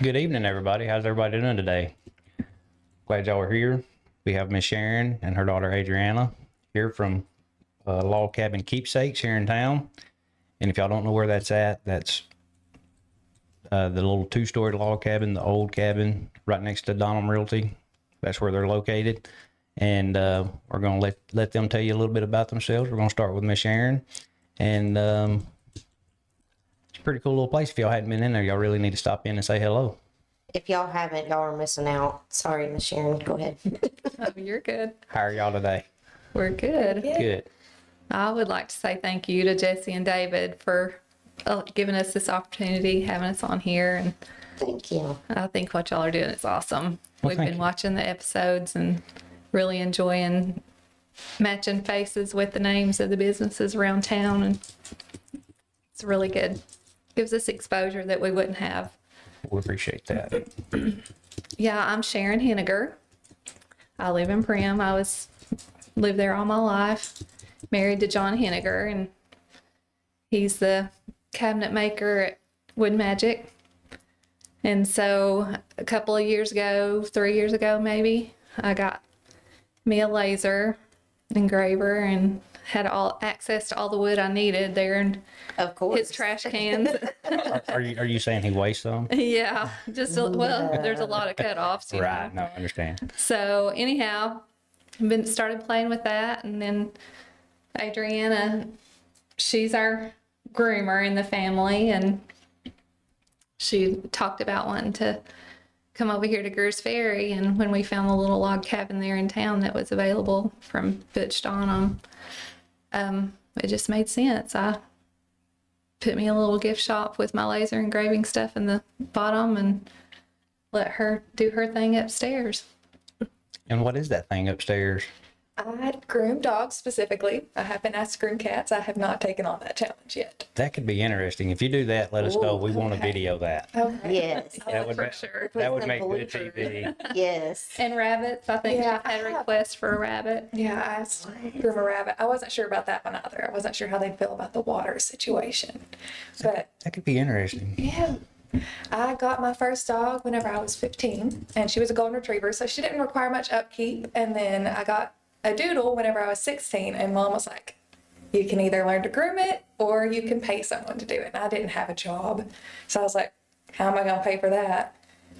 Good evening, everybody. How's everybody doing today? Glad y'all are here. We have Miss Sharon and her daughter Adrianna here from Log Cabin Keepsakes here in town. And if y'all don't know where that's at, that's the little two-story log cabin, the old cabin right next to Donham Realty. That's where they're located. And we're going to let them tell you a little bit about themselves. We're going to start with Miss Sharon. And it's a pretty cool little place. If y'all hadn't been in there, y'all really need to stop in and say hello. If y'all haven't, y'all are missing out. Sorry, Miss Sharon. Go ahead. Oh, you're good. How are y'all today? We're good. Good. I would like to say thank you to Jesse and David for giving us this opportunity, having us on here. And Thank you. I think what y'all are doing is awesome. Well, We've thank been you. watching the episodes and really enjoying matching faces with the names of the businesses around town. And it's really good. Gives us exposure that we wouldn't have. We appreciate that. Yeah, I'm Sharon Henniger. I live in Primm. Lived there all my life. Married to John Henniger, and he's the cabinet maker at Wood Magic. And so a couple of years ago, 3 years ago maybe, I got me a laser engraver and had all access to all the wood I needed there in Of course. his trash cans. Are you saying he wastes some? Yeah, there's a lot of cutoffs. You Right. know. No, I understand. So anyhow, started playing with that, and then Adrianna, she's our groomer in the family, and she talked about wanting to come over here to Greer's Ferry. And when we found the little log cabin there in town that was available from Butch Donham, it just made sense. I put me a little gift shop with my laser engraving stuff in the bottom and let her do her thing upstairs. And what is that thing upstairs? I groom dogs specifically. I have been asked to groom cats. I have not taken on that challenge yet. That could be interesting. If you do that, let us know. We want to video that. Okay. Yes. That would For make, sure. that would Put make some good bloopers. TV. Yes. And rabbits, I think Yeah, she had a I have. request for a rabbit. Yeah, I asked to groom a rabbit. I wasn't sure about that one either. I wasn't sure how they'd feel about the water situation. But That could be interesting. yeah, I got my first dog whenever I was 15, and she was a golden retriever, so she didn't require much upkeep. And then I got a doodle whenever I was 16, and Mom was like, you can either learn to groom it or you can pay someone to do it. And I didn't have a job, so I was like, how am I going to pay for that?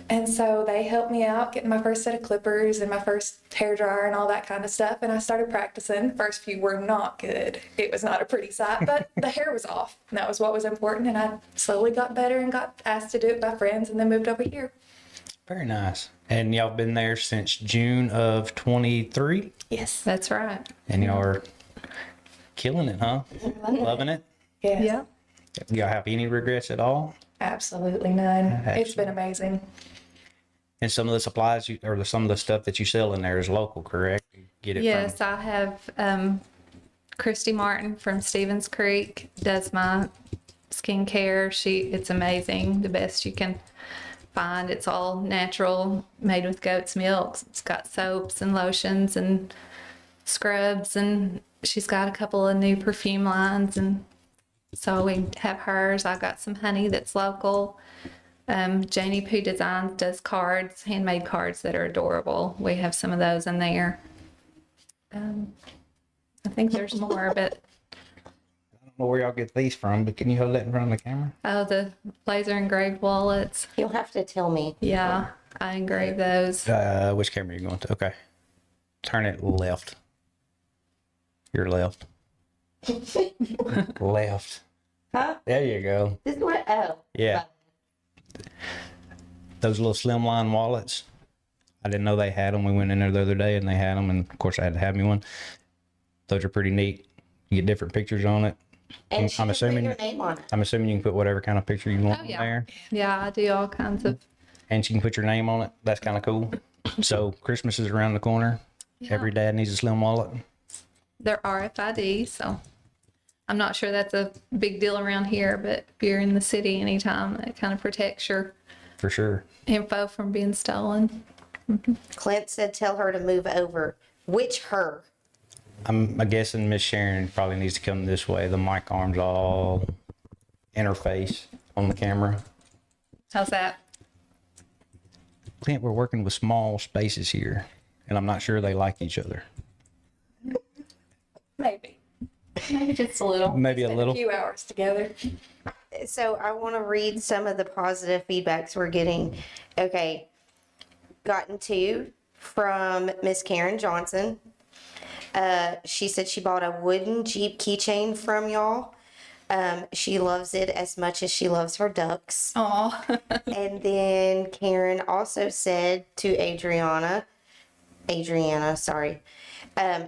And so they helped me out getting my first set of clippers and my first hair dryer and all that kind of stuff. And I started practicing. First few were not good. It was not a pretty sight, but the hair was off. And that was what was important. And I slowly got better and got asked to do it by friends, and then moved over here. Very nice. And y'all been there since June of 23? Yes. That's right. And y'all are killing it, huh? Loving it? Yes. Yeah. Y'all have any regrets at all? Absolutely none. It's been amazing. And some of the supplies some of the stuff that you sell in there is local, correct? You get it Yes, from I have Christy Martin from Stevens Creek does my skincare. It's amazing, the best you can find. It's all natural, made with goat's milk. It's got soaps and lotions and scrubs, and she's got a couple of new perfume lines, and so we have hers. I got some honey that's local. Janie Poo Designs does cards, handmade cards that are adorable. We have some of those in there. I think there's more, but I don't know where y'all get these from, but can you hold that in front of the camera? the laser engraved wallets. You'll have to tell me. Yeah, I engrave those. Which camera are you going to? Okay. Turn it left. Your left. Left. Huh? There you go. This is what? Oh. Yeah. Those little slimline wallets. I didn't know they had them. We went in there the other day and they had them, and of course I had to have me one. Those are pretty neat. You get different pictures on it. And she I'm can assuming- put your name on it. I'm assuming you can put whatever kind of picture you want Oh, on yeah. there, Yeah, I do all kinds of. and you can put your name on it. That's kind of cool. So Christmas is around the corner. Yeah. Every dad needs a slim wallet. They're RFID, so I'm not sure that's a big deal around here, but if you're in the city anytime, it kind of protects your For sure. info from being stolen. Clint said tell her to move over. Which her? I'm guessing Miss Sharon probably needs to come this way. The mic arms all interface on the camera. How's that? Clint, we're working with small spaces here, and I'm not sure they like each other. Maybe. Maybe just a little. Maybe a Spent little. a few hours together. So I want to read some of the positive feedbacks we're getting. Okay. Gotten two from Miss Karen Johnson. She said she bought a wooden Jeep keychain from y'all. She loves it as much as she loves her ducks. Aw. And then Karen also said to Adrianna, sorry,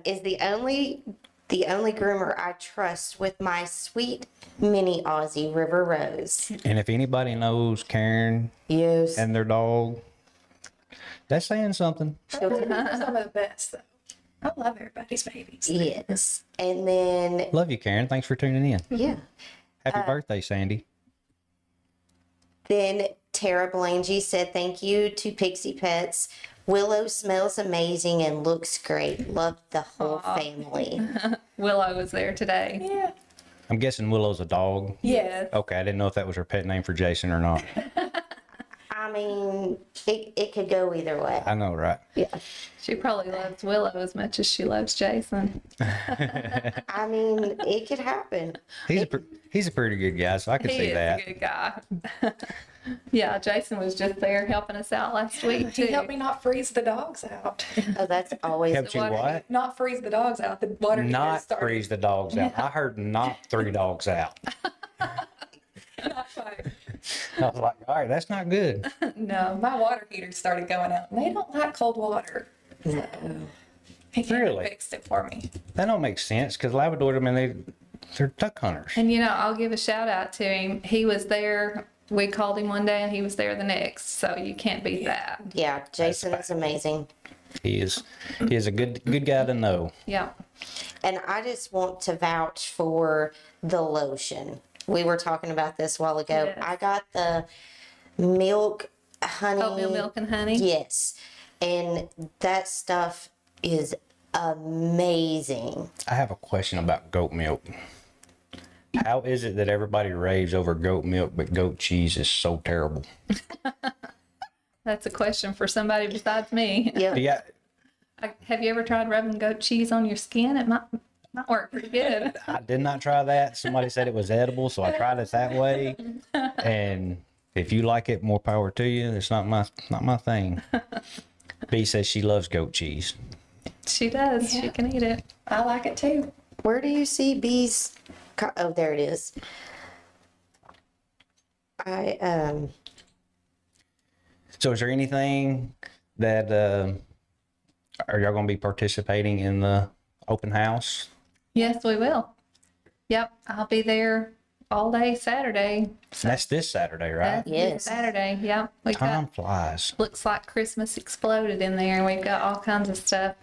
is the only groomer I trust with my sweet mini Aussie River Rose. And if anybody knows Karen Yes. and their dog, that's saying something. Those are some of the best, though. I love everybody's babies. Yes. And then, Love you, Karen. Thanks for tuning in. yeah. Happy birthday, Sandy. Then Tara Blangy said, thank you to Pixie Pets. Willow smells amazing and looks great. Love the whole family. Willow was there today. Yeah. I'm guessing Willow's a dog. Yes. Okay, I didn't know if that was her pet name for Jason or not. I mean, it could go either way. I know, right? Yeah. She probably loves Willow as much as she loves Jason. I mean, it could happen. He's a pretty good guy, so I could He see is that. a good guy. Yeah, Jason was just there helping us out last week too. He helped me not freeze the dogs out. Oh, that's always Helped you what? Not freeze the dogs out. The water heater Not started. freeze the dogs out. I heard not 3 dogs out. Not quite. I was like, all right, that's not good. No. My water heater started going out. And they don't like cold water. So he came Really? and fixed it for me. That don't make sense because Labradors, I mean, they're duck hunters. And I'll give a shout out to him. He was there. We called him one day and he was there the next. So you can't beat that. Yeah, Jason is amazing. He is a good guy to know. Yeah. And I just want to vouch for the lotion. We were talking about this a while ago. Yes. I got the milk, honey. Oatmeal milk and honey. Yes. And that stuff is amazing. I have a question about goat milk. How is it that everybody raves over goat milk, but goat cheese is so terrible? That's a question for somebody besides me. Yeah. Yeah, Have you ever tried rubbing goat cheese on your skin? It might work pretty good. I did not try that. Somebody said it was edible, so I tried it that way. And if you like it, more power to you. It's not my thing. B says she loves goat cheese. She does. She can eat it. I like it too. Where do you see bees? Oh, there it is. So is there anything that are y'all gonna be participating in the open house? Yes, we will. Yep. I'll be there all day Saturday. That's this Saturday, right? That's Yes. Saturday. Yep. We've Time got, flies. looks like Christmas exploded in there. We've got all kinds of stuff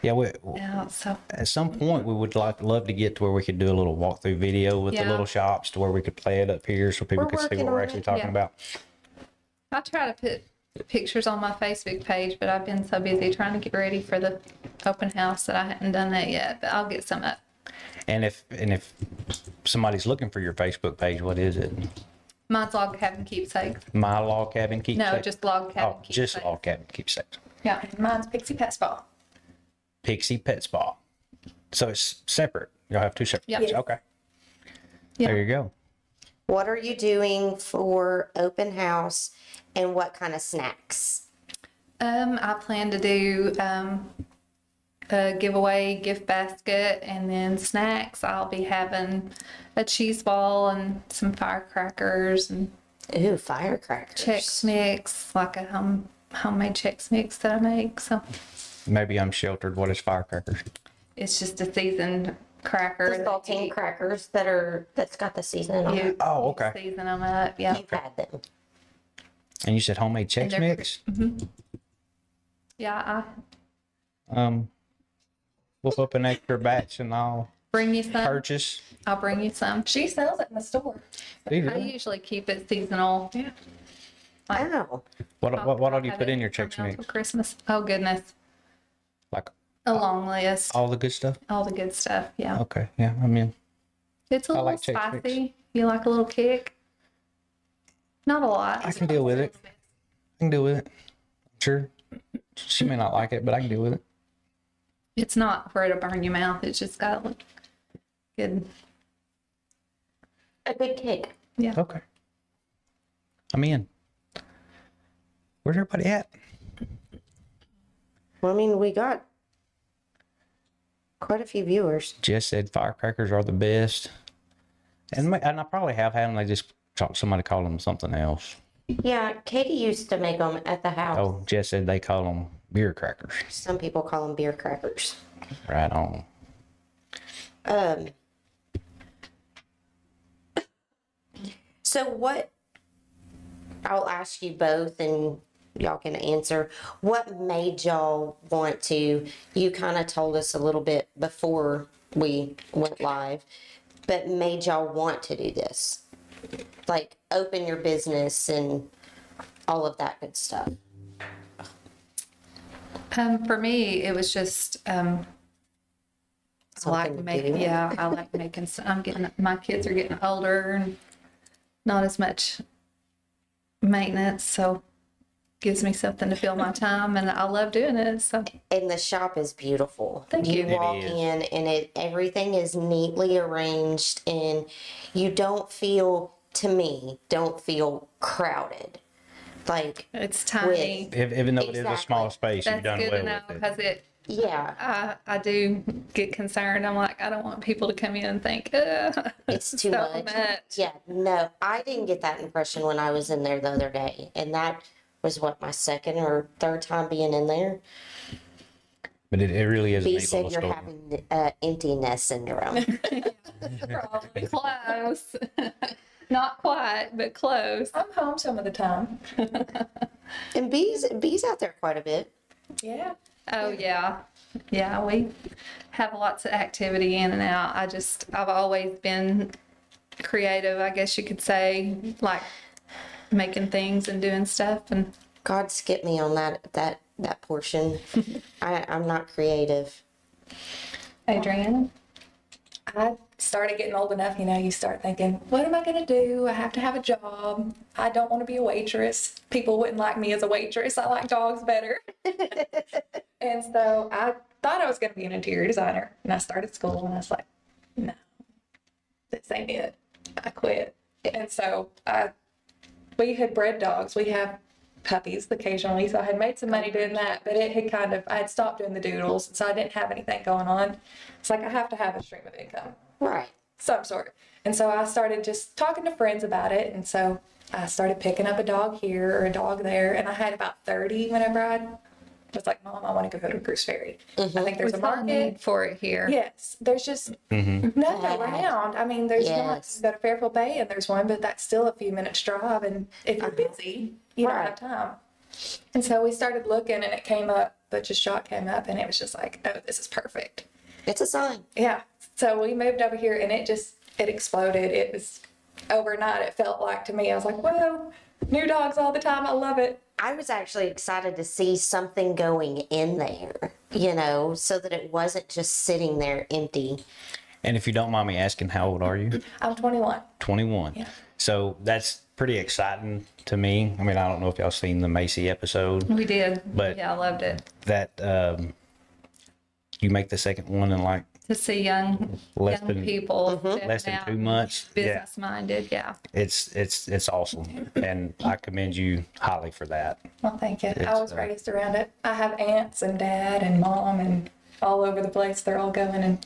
Yeah, out. So at some point we would love to get to where we could do a little walkthrough video with the Yeah. little shops to where we could play it up here so people We're could see working what we're on actually it, talking yeah. about. I try to put pictures on my Facebook page, but I've been so busy trying to get ready for the open house that I haven't done that yet. But I'll get some up. And if somebody's looking for your Facebook page, what is it? Mine's Log Cabin Keepsakes. My Log Cabin Keepsakes? No, just Log Cabin Oh, Keepsakes. just Log Cabin Keepsakes. Yeah. And mine's Pixie Pet Spa. Pixie Pet Spa. So it's separate. Y'all have 2 separate Yep. pages. Yes. Okay. Yeah. There you go. What are you doing for open house and what kind of snacks? I plan to do a giveaway gift basket and then snacks. I'll be having a cheese ball and some firecrackers and Ooh, firecrackers. Chex Mix, like a homemade Chex Mix that I make. So Maybe I'm sheltered. What is firecrackers? it's just a seasoned cracker. The saltine crackers that's got the seasoning on You, it. Oh, okay. you season them up. Yeah. You've had them. And you said homemade Chex they're Mix? Yeah. Whip up an extra batch and I'll Bring you some. purchase. I'll bring you some. She sells it in the store. I usually keep it seasonal. Yeah. Oh, What all do you Have put it in your from Chex now Mix? till Christmas. Oh goodness, Like a long list. all the good stuff? All the good stuff. Yeah. Okay. Yeah. I mean, It's a I little like Chex Mix. spicy. You like a little kick? Not a lot. I can deal with it. I can deal with it. Sure. She may not like it, but I can deal with it. It's not where it'll burn your mouth. It's just got to look good. A good cake. Yeah. Okay. I'm in. Where's everybody at? Well, I mean, we got quite a few viewers. Jess said firecrackers are the best. And I probably have had them. They just somebody called them something else. Yeah, Katie used to make them at the house. Oh, Jess said they call them beer crackers. Some people call them beer crackers. Right on. So what, I'll ask you both and y'all can answer. What made y'all want to, you kind of told us a little bit before we went live, but made y'all want to do this? Like open your business and all of that good stuff. For me, it was just, I like Something to making, do. yeah, I like making, my kids are getting older and not as much maintenance, so gives me something to fill my time, and I love doing it, so. And the shop is beautiful. Thank you. It walk is. in and everything is neatly arranged, and you don't feel, to me, don't feel crowded. Like, It's tiny. Even though it is a small space, you've That's done good well to know, with it. because yeah, I do get concerned. I'm like, I don't want people to come in and think, it's too so much. Yeah, no, I didn't get that impression when I was in there the other day, and that was what, my second or third time being in there. But it really is a B neat said little you're store. having empty nest syndrome. Probably close. Not quite, but close. I'm home some of the time. And B's out there quite a bit. Yeah. Oh, yeah. Yeah, we have lots of activity in and out. I've always been creative, I guess you could say, like making things and doing stuff. And God skip me on that portion. I'm not creative. Adrianna? I started getting old enough, you start thinking, what am I going to do? I have to have a job. I don't want to be a waitress. People wouldn't like me as a waitress. I like dogs better. And so I thought I was going to be an interior designer. And I started school and I was like, no, this ain't it. I quit. And so we had bred dogs. We have puppies occasionally. So I had made some money doing that, but it had I had stopped doing the doodles. So I didn't have anything going on. It's like I have to have a stream of income. Right. Some sort. And so I started just talking to friends about it. And so I started picking up a dog here or a dog there. And I had about 30 whenever I was like, Mom, I want to go to Cruise Ferry. I think there's We a saw a market. need for it here. Yes. There's just none around. I mean, there's not. Yes. You go to Fairfield Bay and there's one, but that's still a few minutes drive. And if you're busy, you don't Right. have time. And so we started looking and it came up, Butch's Shop came up and it was just like, oh, this is perfect. It's a sign. Yeah. So we moved over here and it exploded. It was overnight. It felt like to me, I was like, whoa, new dogs all the time. I love it. I was actually excited to see something going in there, so that it wasn't just sitting there empty. And if you don't mind me asking, how old are you? I'm 21. 21. Yeah. So that's pretty exciting to me. I mean, I don't know if y'all seen the Macy episode. We did. But- yeah, I loved it. That you make the second one in like To see young people less than 2 months. Yeah, business minded. Yeah. it's awesome, and I commend you highly for that. Well, thank you. I It's, was raised around it. I have aunts and dad and mom and all over the place. They're all going and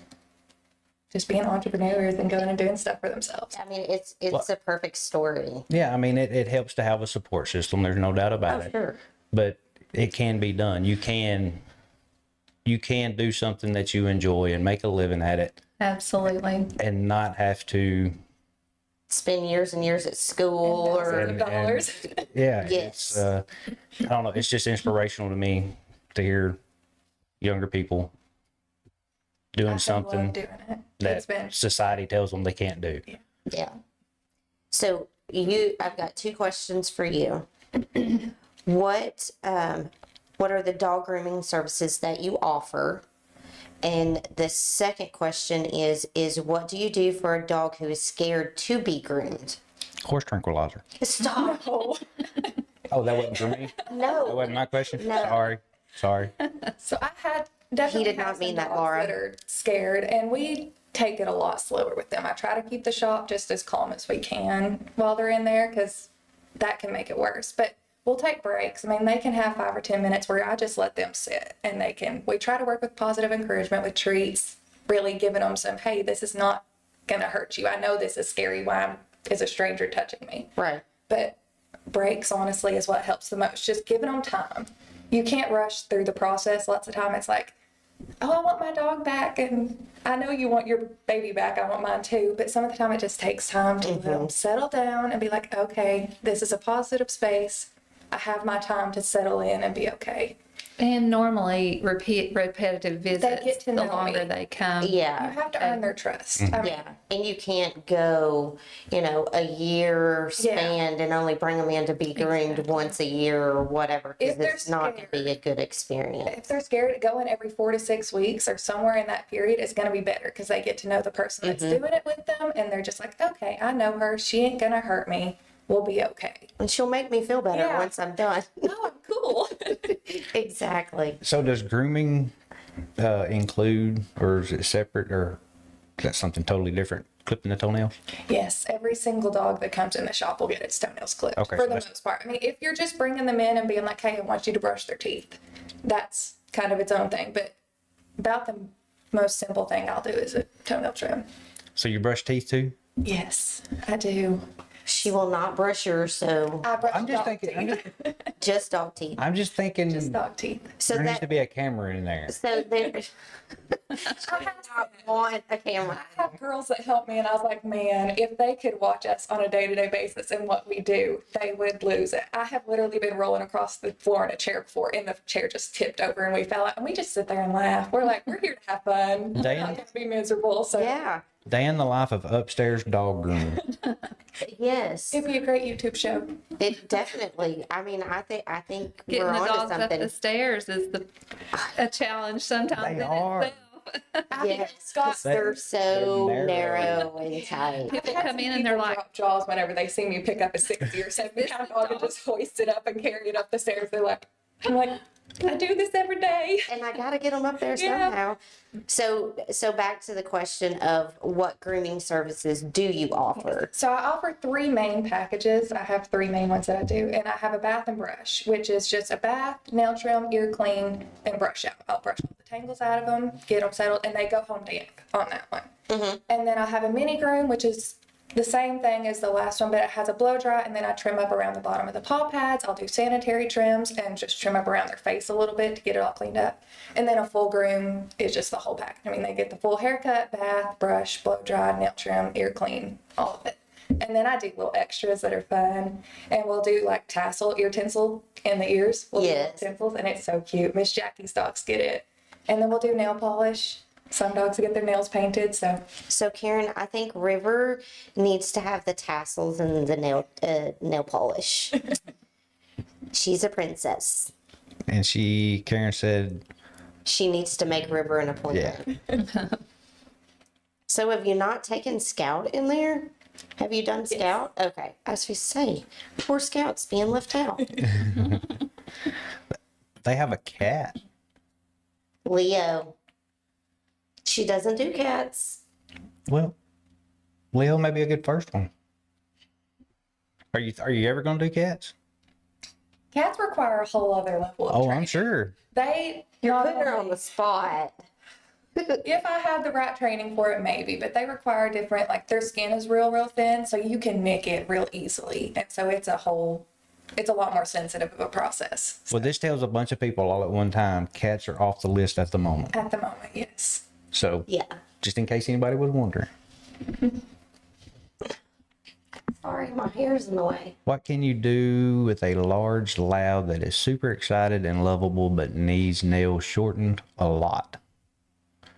just being entrepreneurs and going and doing stuff for themselves. I mean, it's a perfect story. Yeah, I mean, it helps to have a support system. There's no doubt about it. Sure. But it can be done. You can do something that you enjoy and make a living at it, Absolutely. and not have to. Spend years and years at school or Thousands of dollars. Yeah, Yes. it's I don't know. It's just inspirational to me to hear younger people doing I love something doing it. that It's been society tells them they can't do. yeah. So I've got two questions for you. What are the dog grooming services that you offer? And the second question is what do you do for a dog who is scared to be groomed? Horse tranquilizer. Stop. oh, Oh, that wasn't for me? That No, wasn't my question? No. Sorry. So I had definitely did not have some mean that, dogs Laura. that are scared, and we take it a lot slower with them. I try to keep the shop just as calm as we can while they're in there, because that can make it worse. But we'll take breaks. I mean, they can have 5 or 10 minutes where I just let them sit, and we try to work with positive encouragement with treats, really giving them some, hey, this is not gonna hurt you. I know this is scary. Why is a stranger touching me? right. But breaks, honestly, is what helps the most. Just giving them time. You can't rush through the process. Lots of time it's like, oh, I want my dog back, and I know you want your baby back. I want mine too. But some of the time it just takes time to let them settle down and be like, okay, this is a positive space. I have my time to settle in and be okay. And normally repetitive visits, get to the know longer me. they come. Yeah. You have to earn their trust. I mean, Yeah, and you can't go, a year span and only bring them in to be groomed once a year or whatever, because If they're it's not going to be a good experience. if they're scared, going every 4 to 6 weeks or somewhere in that period is going to be better, because they get to know the person that's doing it with them, and they're just like, okay, I know her. She ain't going to hurt me. We'll be okay. And she'll make me feel better Yeah. once I'm done. Oh, I'm cool. Exactly. So does grooming include, or is it separate, or is that something totally different? Clipping the toenails? Yes, every single dog that comes in the shop will get its toenails clipped, Okay, for so the that's- most part. I mean, if you're just bringing them in and being like, hey, I want you to brush their teeth, that's kind of its own thing. But about the most simple thing I'll do is a toenail trim. So you brush teeth too? Yes, I do. She will not brush yours, so I brush I'm just dog thinking, teeth. just dog teeth. I'm just thinking Just dog teeth. So there needs to that, be a camera in there. so there, I not want a camera. I have girls that help me, and I was like, man, if they could watch us on a day-to-day basis and what we do, they would lose it. I have literally been rolling across the floor in a chair before, and the chair just tipped over and we fell out, and we just sit there and laugh. We're like, we're here to have fun. We're Dan? not going to be miserable. So Yeah. Day in the life of upstairs dog groomer. Yes. it'd be a great YouTube show. It definitely. I mean, I think Getting we're the onto dogs up something. the stairs is a challenge sometimes. They in are. itself. Yes, Scott, 'cause they're so they're narrow. narrow and tight. People I've had come some in and they're people like, drop jaws whenever they see me pick up a 60 or 70 pound dog and just hoist it up and carry it up the stairs. They're like, I'm like, I do this every day. And I gotta get them up there Yeah. somehow. So back to the question of what grooming services do you offer? So I offer 3 main packages. I have 3 main ones that I do, and I have a bath and brush, which is just a bath, nail trim, ear clean, and brush out. I'll brush all the tangles out of them, get them settled, and they go home damp on that one. And then I have a mini groom, which is the same thing as the last one, but it has a blow dry, and then I trim up around the bottom of the paw pads. I'll do sanitary trims and just trim up around their face a little bit to get it all cleaned up. And then a full groom is just the whole package. I mean, they get the full haircut, bath, brush, blow dry, nail trim, ear clean, all of it. And then I do little extras that are fun, and we'll do like tassel, ear tinsel in the ears. We'll do little Yes. tinsels, and it's so cute. Miss Jackie's dogs get it. And then we'll do nail polish. Some dogs get their nails painted, so So Karen, I think River needs to have the tassels and the nail polish. She's a princess. And Karen said, She needs to make River an appointment. So have you not taken Scout in there? Have you done Scout? Okay. I was going to say, poor Scout's being left out. they have a cat. Leo. She doesn't do cats. Well, Leo may be a good first one. Are you ever going to do cats? cats require a whole other level of Oh, training. I'm sure. You're Not putting her on only- the spot. If I had the right training for it, maybe, but they require different, like their skin is real thin, so you can nick it real easily. And so it's a lot more sensitive of a process. Well, this tells a bunch of people all at one time cats are off the list at the moment. At the moment, yes. So, Yeah. just in case anybody was wondering. Sorry, my hair's in the way. What can you do with a large lab that is super excited and lovable but needs nails shortened a lot?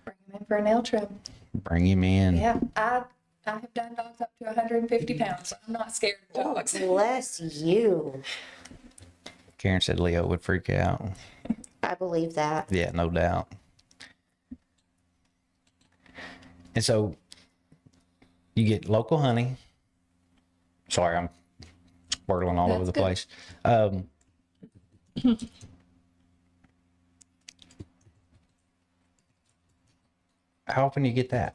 Bring them in for a nail trim. Bring him in. Yeah, I have done dogs up to 150 pounds, so I'm not scared of dogs. Bless you. Karen said Leo would freak out. I believe that. Yeah, no doubt. And so you get local honey. Sorry, I'm whirling all over the That's place. How often do you get that?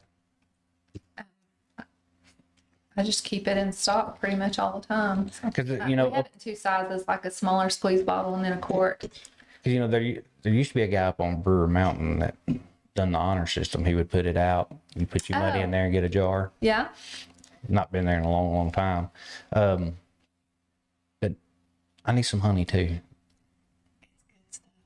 I just keep it in stock pretty much all the time. So, Because we you know, have it in two sizes, like a smaller squeeze bottle and then a quart. 'cause, you know, there used to be a guy up on Brewer Mountain that done the honor system. He would put it out. You put your money in there and get a jar. Yeah. Not been there in a long, long time. But I need some honey too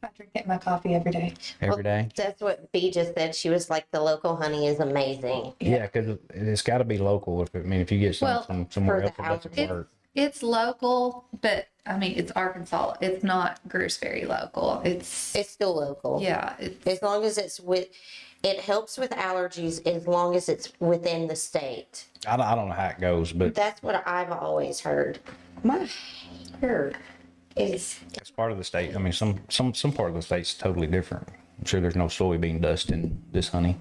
I drink it in my coffee every day. every day. That's what B just said. She was like, the local honey is amazing. Yeah, because it's got to be local. If you get some Well, from somewhere for else, the it doesn't allergies. work. It's local, but I mean, it's Arkansas. It's not Gooseberry local. It's still local. Yeah. It's, As long as it's it helps with allergies as long as it's within the state. I don't know how it goes, but That's what I've always heard. My hair is, it's part of the state. I mean, some part of the state's totally different. I'm sure there's no soybean dust in this honey.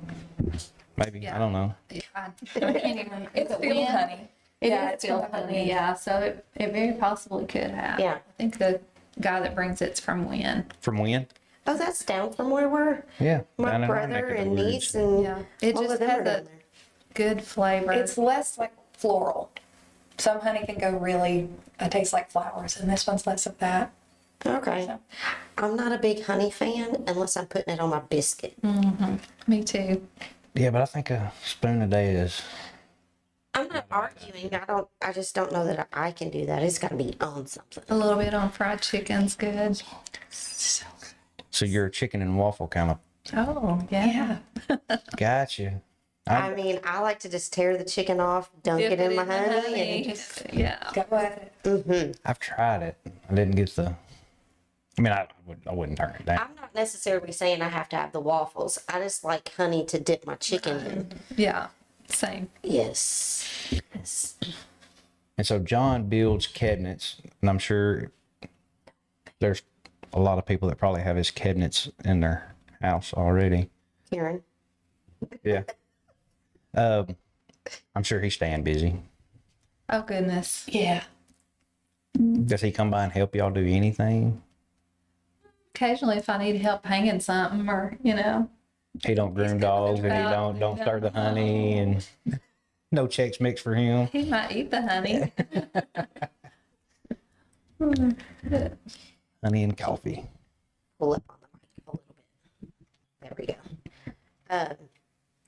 Maybe. Yeah. I don't know. I can't even. It's field honey. It Yeah, is it's field from the honey, yeah. So it very possibly could have. Yeah. I think the guy that brings it's from Wynn. From when? oh, that's down from where we're, Yeah. my down in our neck brother of the and woods. niece and Yeah. It all just of them has are a down there. good flavor. It's less like floral. Some honey can go really, it tastes like flowers, and this one's less of that. Okay. So- I'm not a big honey fan unless I'm putting it on my biscuit. Me too. Yeah, but I think a spoon a day is. I'm not arguing. I just don't know that I can do that. It's got to be on something. A little bit on fried chicken's good. So you're a chicken and waffle kind of. Oh, yeah. Gotcha. I mean, I like to just tear the chicken off, dunk it in my honey, and just, Yeah. Go ahead. I've tried it. I didn't get the. I mean, I wouldn't turn it down. I'm not necessarily saying I have to have the waffles. I just like honey to dip my chicken in. Yeah. Same. Yes. Yes. And so John builds cabinets, and I'm sure there's a lot of people that probably have his cabinets in their house already. Karen. Yeah. I'm sure he's staying busy. Oh, goodness. Yeah. Does he come by and help y'all do anything? Occasionally, if I need help hanging something or, He don't groom dogs, and he don't stir the honey, and no Chex Mix for him. he might eat the honey. Honey and coffee. Pull up on the mic a little bit. There we go.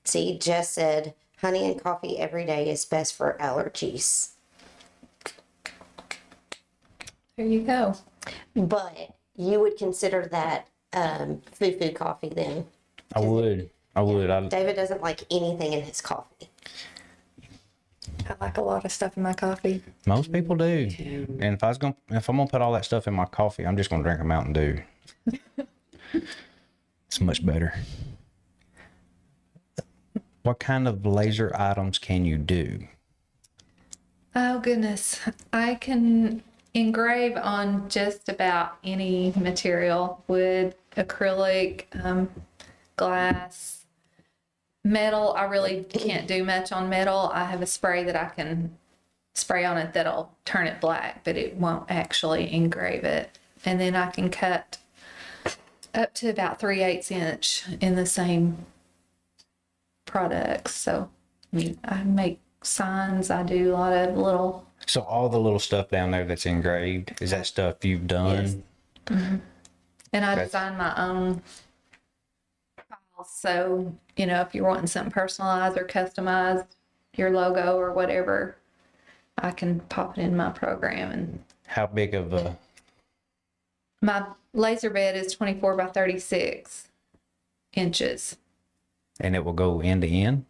See, Jess said honey and coffee every day is best for allergies. There you go. But you would consider that foo-foo coffee then. I would. David doesn't like anything in his coffee. I like a lot of stuff in my coffee. Most people do. And if I'm gonna put all that stuff in my coffee, I'm just gonna drink a Mountain Dew. It's much better. What kind of laser items can you do? Oh, goodness. I can engrave on just about any material: wood, acrylic, glass, metal. I really can't do much on metal. I have a spray that I can spray on it that'll turn it black, but it won't actually engrave it. And then I can cut up to about 3/8 inch in the same products. So I mean, I make signs. I do a lot of little. So all the little stuff down there that's engraved, is that stuff you've done? Yes. And I Okay. design my own files. So, if you're wanting something personalized or customized, your logo or whatever, I can pop it in my program. And How big of a, my laser bed is 24 by 36 inches. and it will go end to end?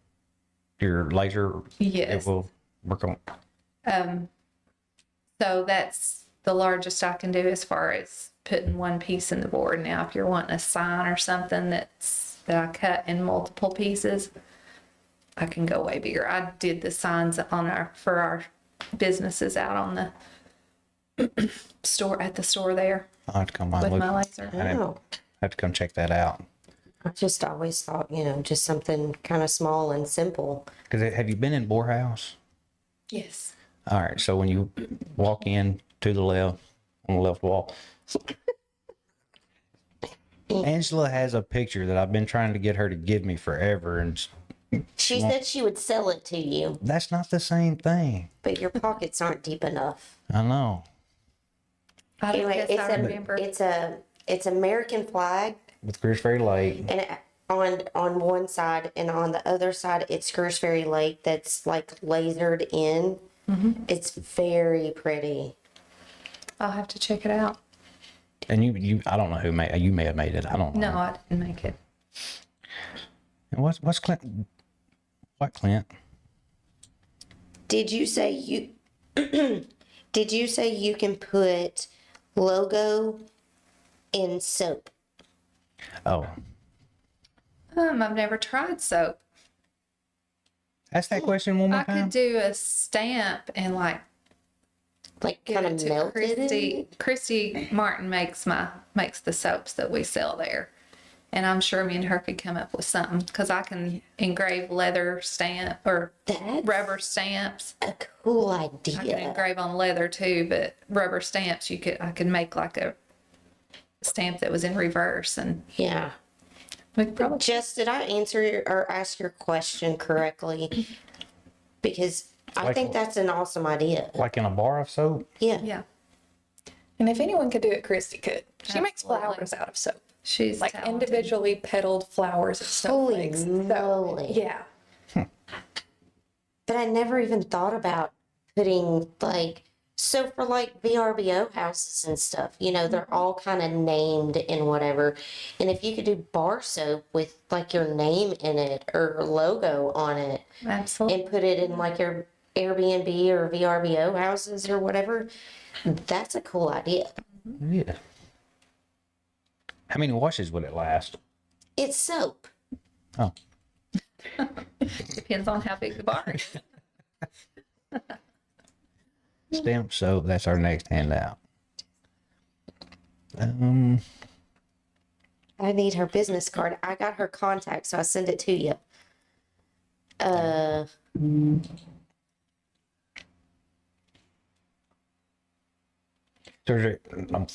Your laser, Yes. it will work on, So that's the largest I can do as far as putting one piece in the board. Now, if you're wanting a sign or something that I cut in multiple pieces, I can go way bigger. I did the signs for our businesses out on the store at the store there I'll have to come by with and my look. laser. Oh, Have to come check that out. I just always thought, just something kind of small and simple. Because have you been in Borehouse? Yes. All right, so when you walk in, to the left, on the left wall. Angela has a picture that I've been trying to get her to give me forever, and She said she would sell it to you, that's not the same thing. but your pockets aren't deep enough. I know. I don't Anyway, guess I remember. it's American flag, With Chris Ferry Lake. and on one side, and on the other side, it's Screws Ferry Lake that's like lasered in. It's very pretty. I'll have to check it out. And you I don't know who made, you may have made it. I don't know. No, I didn't make it. And what's Clint? What Clint? Did you say you? Did you say you can put logo in soap? Oh, I've never tried soap. ask that question one more I time. could do a stamp and like Like give kind it of to melted? Christy. Christy Martin makes the soaps that we sell there. And I'm sure me and her could come up with something because I can engrave leather stamp or That's rubber stamps. a cool I can idea. engrave on leather too, but rubber stamps I could make like a stamp that was in reverse, and Yeah. we could probably Jess, did I answer or ask your question correctly? Because I Like- think that's an awesome idea. Like in a bar of soap. Yeah. yeah. And if anyone could do it, Christy could. She makes Absolutely. flowers out of soap. She's Like talented. individually petaled flowers and Holy snowflakes. moly. Yeah. But I never even thought about putting so for like VRBO houses and stuff, they're all kind of named in whatever. And if you could do bar soap with like your name in it or logo on it Absolutely. and put it in like your Airbnb or VRBO houses or whatever, that's a cool idea. Yeah. How many washes would it last? It's soap. Oh, Depends on how big the bar is. stamp soap. That's our next handout. I need her business card. I got her contact, so I send it to you. For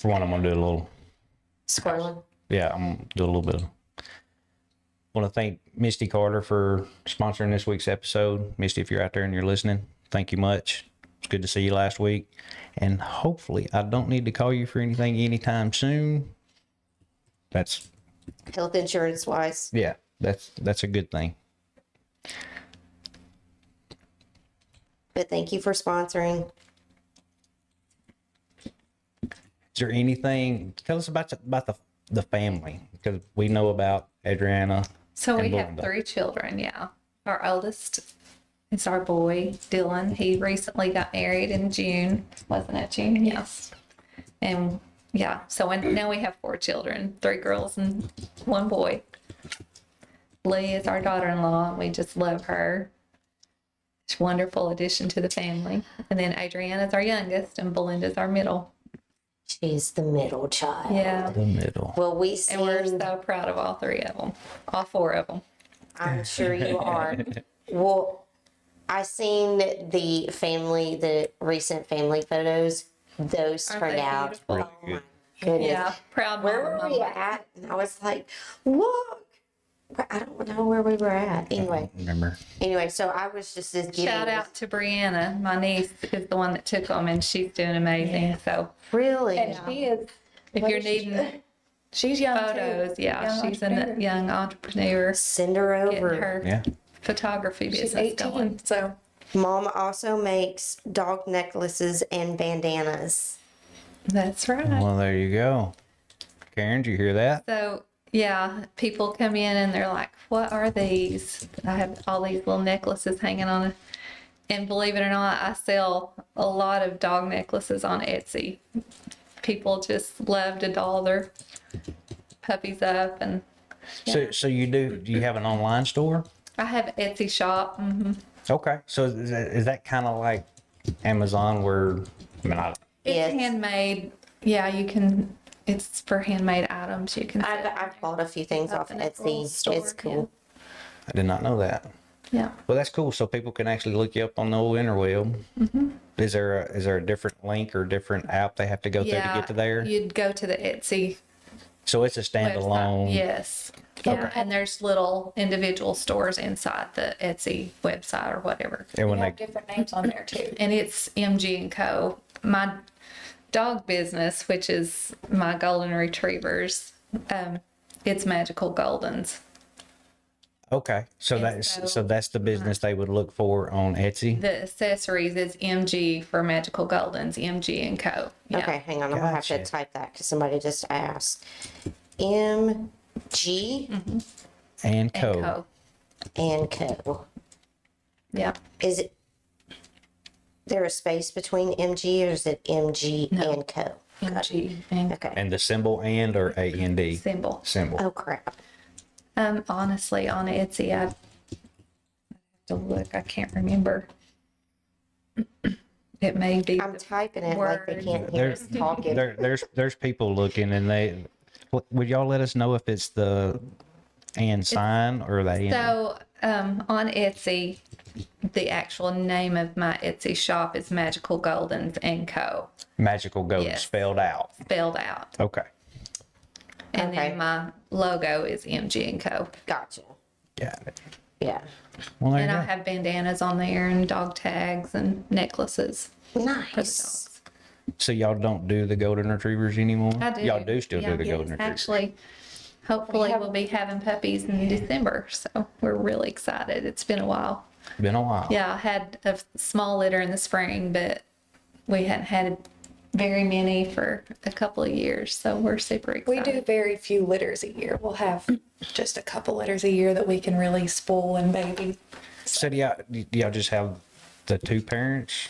one, I'm gonna do a little. Scrolling. Yeah, I'm gonna do a little bit. Want to thank Misty Carter for sponsoring this week's episode. Misty, if you're out there and you're listening, thank you much. It's good to see you last week, and hopefully, I don't need to call you for anything anytime soon. That's Health insurance wise. yeah, that's a good thing. But thank you for sponsoring. Is there anything? Tell us about the family, because we know about Adrianna. So we and have Belinda. 3 children, yeah. Our oldest is our boy, Dylan. He recently got married in June. Wasn't it June? Yes. And yeah, so now we have 4 children, 3 girls and 1 boy. Lee is our daughter-in-law, and we just love her. She's a wonderful addition to the family. And then Adrianna's our youngest, and Belinda's our middle. She's the middle child. Yeah. The middle. Well, we And we're sing. so proud of all 3 of them, all 4 of them. I'm sure you are. Well, I seen the recent family photos. Those Aren't turned they out. beautiful? Really Oh good. my goodness. Yeah, proud Where mom. were we at? And I was like, look. I don't know where we were at. Remember? Anyway, so I was just giving. Shout out to Brianna. My niece is the one that took them, and she's doing amazing. So Really? And she is. if what you're is she? needing She's young photos, too. yeah, Young she's a entrepreneur. young entrepreneur Send her getting over. her Yeah. photography She's business 18. going. So Mom also makes dog necklaces and bandanas. That's right. Well, there you go. Karen, did you hear that? So yeah, people come in and they're like, "What are these?" I have all these little necklaces hanging on it. And believe it or not, I sell a lot of dog necklaces on Etsy. People just love to doll their puppies up, and So do you have an online store? I have an Etsy shop. Okay. So is that kind of like Amazon where, I mean, It's Yes. handmade. Yeah, you can. It's for handmade items. You can. I've bought a few things off in a little Etsy. store, It's cool. I did not know that. Yeah. Well, that's cool. So people can actually look you up on the old interweb. Is there a different link or different app they have to go through to get to there? You'd go to the Etsy So it's a website. standalone. Yes. Yeah, and there's little individual stores inside the Etsy website or whatever. And We when have they, different names on there too. And it's MG and Co. My dog business, which is my golden retrievers, it's Magical Goldens. okay, so And that's the business they would look for on Etsy. The accessories is MG for Magical Goldens, MG and Co. Yeah. Okay, hang on. I'm gonna have to Gotcha. type that because somebody just asked. MG And And Co. Co. and Co. Yeah. Is it there a space between MG or is it MG No. and Co? MG and Okay. And the symbol and or AND symbol. symbol. Oh crap. Honestly, on Etsy, I have to look. I can't remember. It may be. I'm typing it like they Word. can't hear us talking. There's people looking, and would y'all let us know if it's the and sign or the and? So, on Etsy, the actual name of my Etsy shop is Magical Goldens and Co. Magical Gold Yes. spelled out. spelled out. Okay, And Okay. then my logo is MG and Co. Gotcha. got it. Yeah. Well, there And you I go. have bandanas on there and dog tags and necklaces for the Nice. dogs. So y'all don't do the golden retrievers anymore? I do. Y'all do still Yeah. do the golden retrievers? Actually, hopefully we'll be having puppies in December. So we're really excited. It's been a while. Been a while. Yeah, I had a small litter in the spring, but we hadn't had very many for a couple of years. So we're super We excited. do very few litters a year. We'll have just a couple litters a year that we can really spoil and baby. So do y'all just have the two parents?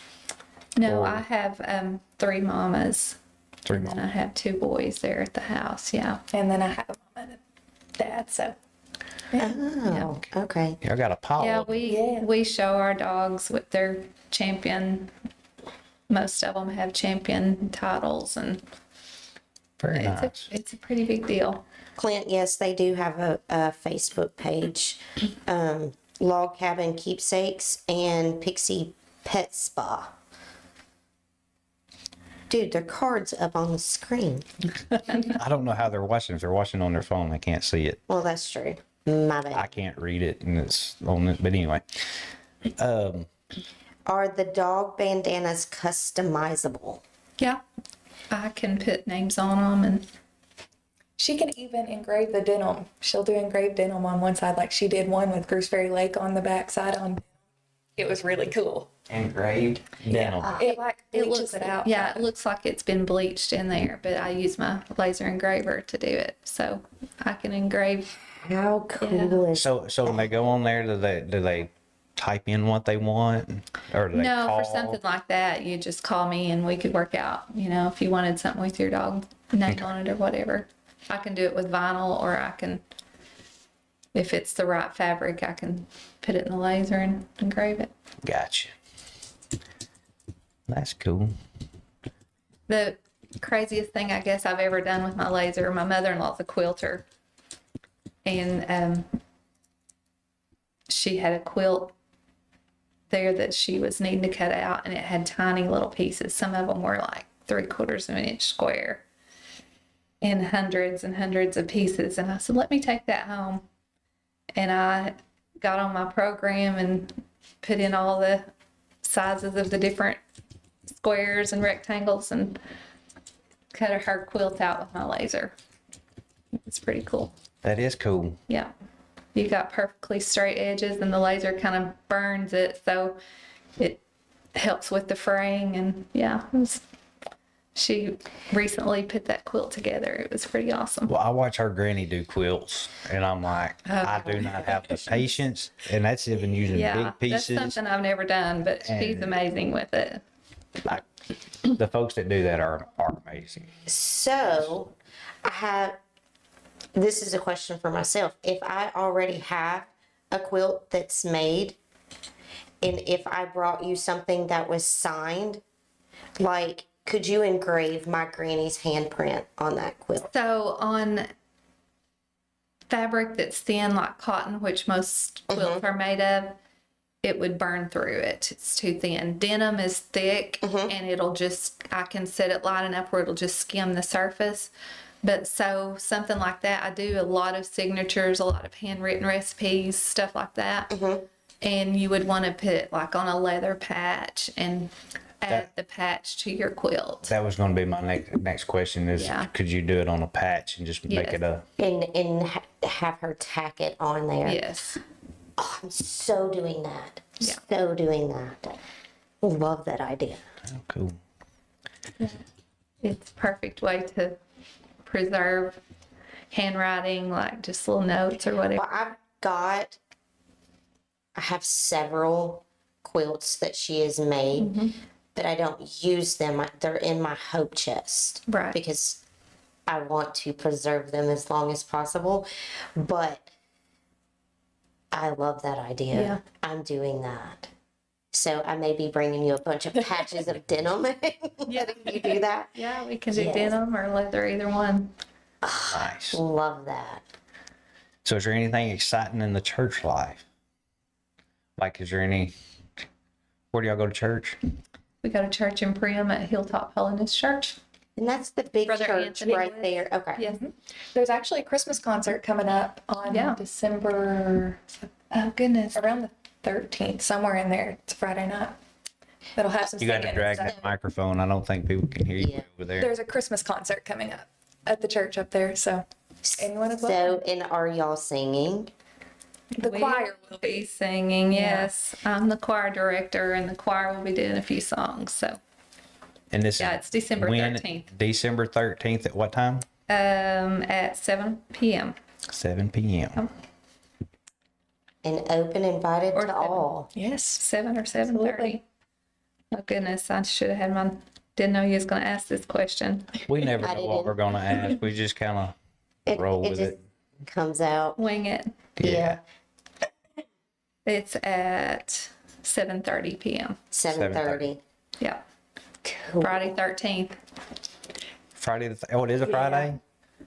No, or- I have 3 mamas. Three And then I have 2 boys there at the house. Yeah. And then I have a mom and a dad, so. Oh, okay. Y'all got a pile. Yeah, of them. we show our dogs with their champion. Most of them have champion titles, and Very nice. it's a pretty big deal. Clint, yes, they do have a Facebook page. Log Cabin Keepsakes and Pixie Pet Spa. Dude, their card's up on the screen. I don't know how they're watching. If they're watching on their phone, they can't see it. Well, that's true. My I bad. can't read it, and it's on it. But anyway, Are the dog bandanas customizable? Yeah, I can put names on them, and She can even engrave the denim. She'll do engraved denim on one side, like she did one with Gooseberry Lake on the back side. It was really cool. engraved denim. It like it bleaches looks it out. Yeah, it looks like it's been bleached in there, but I use my laser engraver to do it, so I can engrave. How cool is So when they go on there, do they type in what they want, or do they No, call? for something like that, you just call me and we could work out. You know, if you wanted something with your dog name on it or whatever, I can do it with vinyl, or I can, if it's the right fabric, I can put it in the laser and engrave it. Gotcha. That's cool. The craziest thing I guess I've ever done with my laser, my mother-in-law's a quilter, and she had a quilt there that she was needing to cut out, and it had tiny little pieces. Some of them were like 3/4 of an inch square and hundreds of pieces. And I said, let me take that home. And I got on my program and put in all the sizes of the different squares and rectangles and cut her quilt out with my laser. It's pretty cool. That is cool. Yeah. You got perfectly straight edges, and the laser kind of burns it, so it helps with the fraying. And yeah, she recently put that quilt together. It was pretty awesome. Well, I watch her granny do quilts, and I'm like, I do not have the patience, and that's even using Yeah, big that's pieces. something I've never done, but she's And- amazing with it. Like, the folks that do that are amazing. So, this is a question for myself. If I already have a quilt that's made, and if I brought you something that was signed, like, could you engrave my granny's handprint on that quilt? So on fabric that's thin like cotton, which most quilts are made of, it would burn through it. It's too thin. Denim is thick and it'll just, I can set it light enough where it'll just skim the surface. But so something like that, I do a lot of signatures, a lot of handwritten recipes, stuff like that. And you would want to put it like on a leather patch and add the patch to your quilt. That was going to be my next question is, Yeah. could you do it on a patch and just make it a... And have her tack it on there. Yes. Oh, I'm so doing that. Yeah. So doing that. Love that idea. Oh, cool. It's a perfect way to preserve handwriting, like just little notes or whatever. Well, I have several quilts that she has made, but I don't use them. They're in my hope chest. Right. Because I want to preserve them as long as possible. But I love that idea. Yeah. I'm doing that. So I may be bringing you a bunch of patches of denim. Letting you do that. Yeah, we can do Yes. denim or leather, either one. Nice. Love that. So is there anything exciting in the church life? Like, is there any... Where do y'all go to church? We go to church in Priam at Hilltop Holiness Church. And that's the big Brother church Anthony right lives. there. Okay. Yes. There's actually a Christmas concert coming up on Yeah. December, Oh, goodness. around the 13th, somewhere in there. It's a Friday night. That'll have some You got singing to and drag stuff. that microphone. I don't think people can hear you Yeah. over there. There's a Christmas concert coming up at the church up there, so anyone is So, welcome. and are y'all singing? The We choir will be singing, yes. I'm the choir director, and the choir will be doing a few songs. So, And this yeah, is it's December when? 13th. December 13th at what time? At 7 p.m. 7 p.m. And open, invited Or to seven. all. Yes. 7 or 7:30. Oh, goodness. I should have had my, didn't know you was going to ask this question. We never I know what didn't. we're going to ask. We just kind of roll with just it. comes out. Wing it. Yeah. It's at 7:30 p.m. 7:30. Yeah. Cool. Friday 13th. Friday oh, it is a Friday?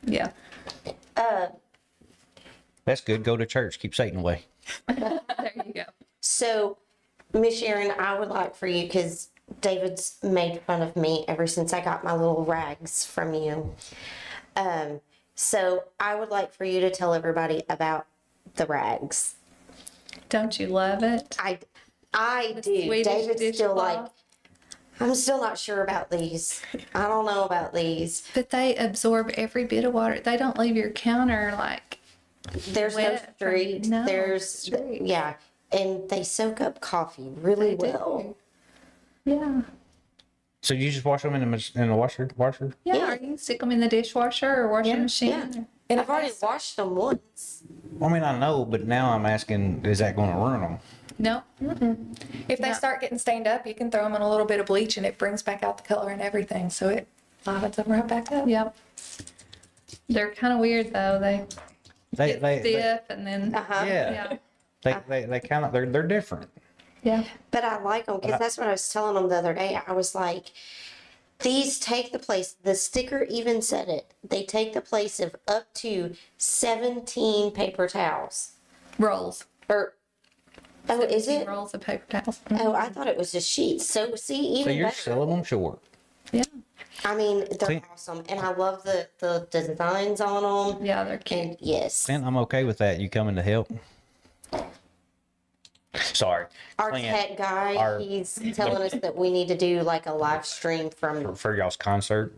Yeah. That's good. Go to church. Keep Satan away. There you go. So, Miss Sharon, I would like for you, because David's made fun of me ever since I got my little rags from you. So I would like for you to tell everybody about the rags. Don't you love it? I do. Swedish David's still dishcloth. like, I'm still not sure about these. I don't know about these. But they absorb every bit of water. They don't leave your counter like, There's no Wet from- street. no There's street. yeah, and they soak up coffee really They do. well. yeah. So you just wash them in the washer? Yeah, Yeah. or you can stick them in the dishwasher or washing machine. Yeah. And I've already washed them once. I mean, I know, but now I'm asking, is that going to ruin them? No, If they Yeah. start getting stained up, you can throw them in a little bit of bleach and it brings back out the color and everything. So it livens them right back up. yep. They're kind of weird though. They get stiff and then, Uh-huh. yeah. yeah. They kind of, they're different. Yeah. But I like them because that's what I was telling them the other day. I was like, these take the place, the sticker even said it, they take the place of up to 17 paper towels. Rolls. Or, oh, is 17 it? Rolls of paper towels. Oh, I thought it was just sheets. So, see, So even you're better. selling them short. Yeah. I mean, they're Clean- awesome. And I love the designs on them. Yeah, they're cute. And yes, And I'm okay with that. You coming to help? Sorry. our Clint, tech guy, our- he's telling us that we need to do like a live stream from, For y'all's concert.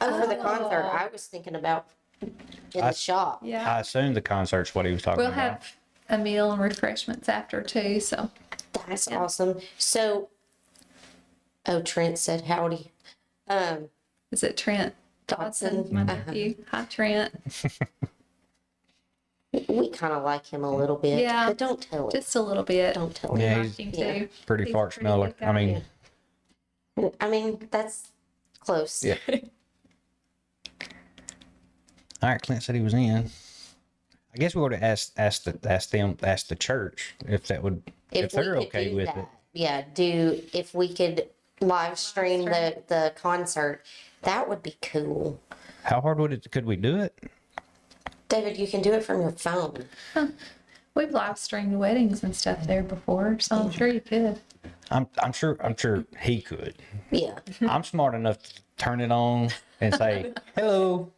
for the concert. I was thinking about in the shop. Yeah. I assume the concert's what he was talking We'll about. have a meal and refreshments after too. So That's awesome. So, oh, Trent said howdy. is it Trent Dodson, Dodson. my nephew? Hi, Trent. We kind of like him a little bit. Yeah. But don't tell him. Just a little bit. Don't tell Yeah, him. he's Like him yeah, too. pretty He's a fart smeller. good I guy. mean, I mean, that's close. yeah. All right, Clint said he was in. I guess we would have asked the church if that would, if we they're could okay do with that. it. Yeah, if we could live stream the concert, that would be cool. How hard could we do it? David, you can do it from your phone. We We've live streamed weddings and stuff there before, so I'm sure you could. I'm sure he could. Yeah. I'm smart enough to turn it on and say hello.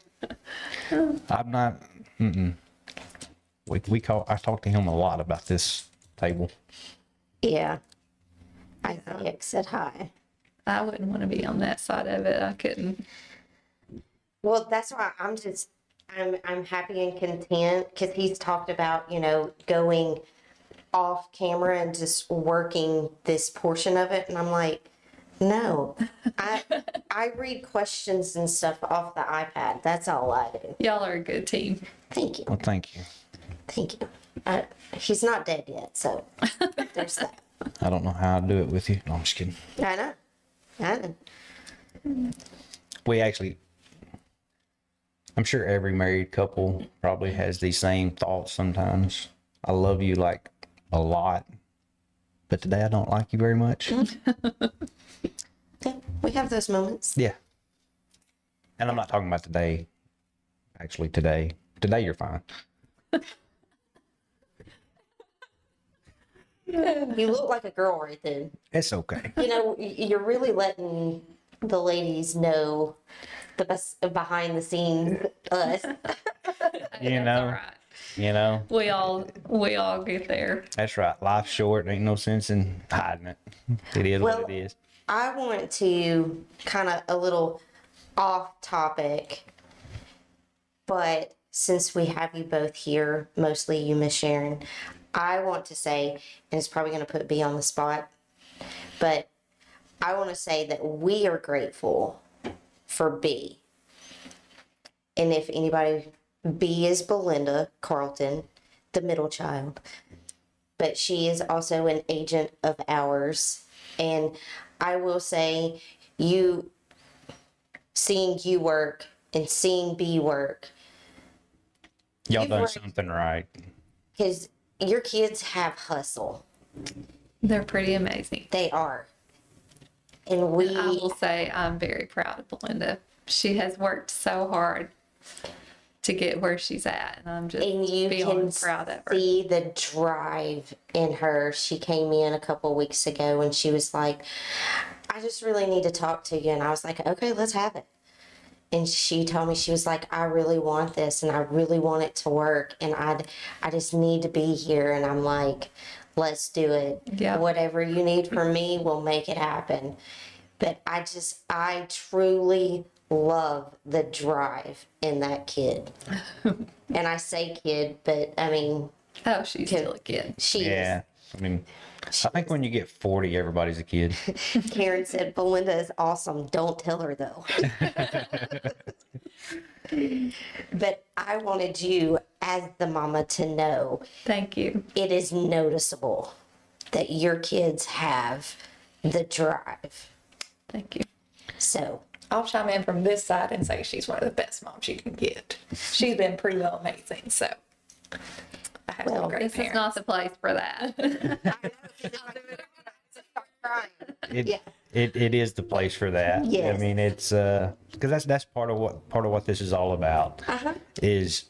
I'm not. I talked to him a lot about this table. Yeah. Isaac said hi. I wouldn't want to be on that side of it. I couldn't. Well, that's why I'm happy and content because he's talked about, going off camera and just working this portion of it. And I'm like, no, I read questions and stuff off the iPad. That's all I do. Y'all are a good team. Thank you. Well, thank you. Thank you. He's not dead yet, so there's that. I don't know how to do it with you. No, I'm just kidding. I know. We actually, I'm sure every married couple probably has these same thoughts sometimes. I love you like a lot, but today I don't like you very much. Yeah, we have those moments. Yeah. And I'm not talking about today. Actually, today you're fine. You look like a girl right then. It's okay. You're really letting the ladies know the best behind the scenes us. You That's know, all right. you know, We all get there. that's right. Life's short. Ain't no sense in hiding it. It is Well, what it is. I want to kind of a little off topic, but since we have you both here, mostly you, Miss Sharon, I want to say, and it's probably going to put B on the spot, but I want to say that we are grateful for B. And if anybody, B is Belinda Carlton, the middle child, but she is also an agent of ours. And I will say, seeing you work and seeing B work, Y'all you've done worked- something right. because your kids have hustle. They're pretty amazing. They are. And I we, will say I'm very proud of Belinda. She has worked so hard to get where she's at, and I'm just and you feeling can proud of her. see the drive in her. She came in a couple weeks ago and she was like, I just really need to talk to you. And I was like, okay, let's have it. And she told me, she was like, I really want this and I really want it to work. And I just need to be here. And I'm like, let's do it. Yeah. Whatever you need from me, we'll make it happen. But I truly love the drive in that kid. And I say kid, but I mean, Oh, she's still a kid. she Yeah. I mean, I think when you get 40, everybody's a kid. is. Karen said, Belinda is awesome. Don't tell her though. But I wanted you as the mama to know Thank you. it is noticeable that your kids have the drive. Thank you. So I'll chime in from this side and say she's one of the best moms you can get. She's been pretty well amazing, so I have Well, some great This is parents. not the place for that. It is the place for that. Yes. I mean, it's because that's part of what this is all about. Is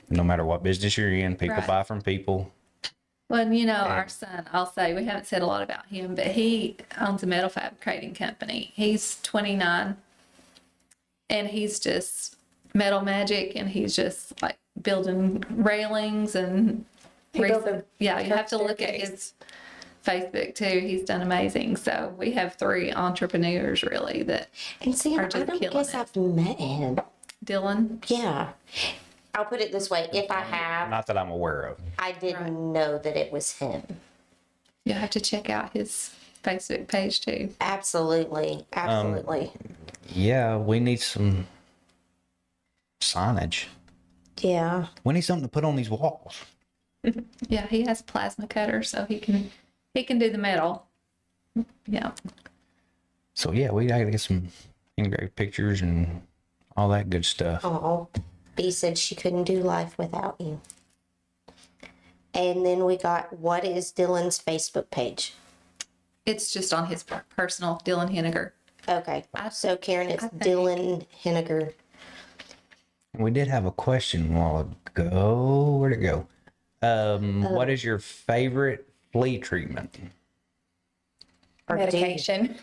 no matter what business you're in, people Right. buy from people. Well, our son, I'll say, we haven't said a lot about him, but he owns a metal fabricating company. He's 29 and he's just metal magic, and he's just like building railings and He built a yeah, you have to truck look at staircase. his Facebook too. He's done amazing. So we have 3 entrepreneurs really that and Sam, Are I just don't killing guess it. I've met him. Dylan, Yeah. I'll put it this way. If I have, Not that I'm aware of. I didn't Right. know that it was him. you'll have to check out his Facebook page too. Absolutely. Absolutely. Yeah, we need some signage. Yeah. We need something to put on these walls. Yeah, he has a plasma cutter, so he can do the metal. Yeah. So yeah, we gotta get some engraved pictures and all that good stuff. Oh, B said she couldn't do life without you. And then we got, what is Dylan's Facebook page? It's just on his personal Dylan Henniger. Okay. So Karen, it's I think- Dylan Henniger. We did have a question a while ago. Where'd it go? What is your favorite flea treatment? Or do you- Medication.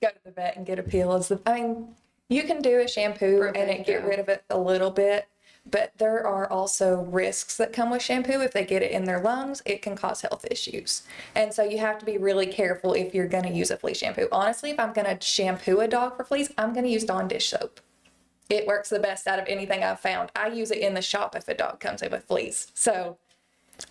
Go to the vet and get a peel. You can do a shampoo and it get rid of it a little bit, but there are also risks that come with shampoo. If they get it in their lungs, it can cause health issues. And so you have to be really careful if you're going to use a flea shampoo. Honestly, if I'm going to shampoo a dog for fleas, I'm going to use Dawn dish soap. It works the best out of anything I've found. I use it in the shop if a dog comes in with fleas. So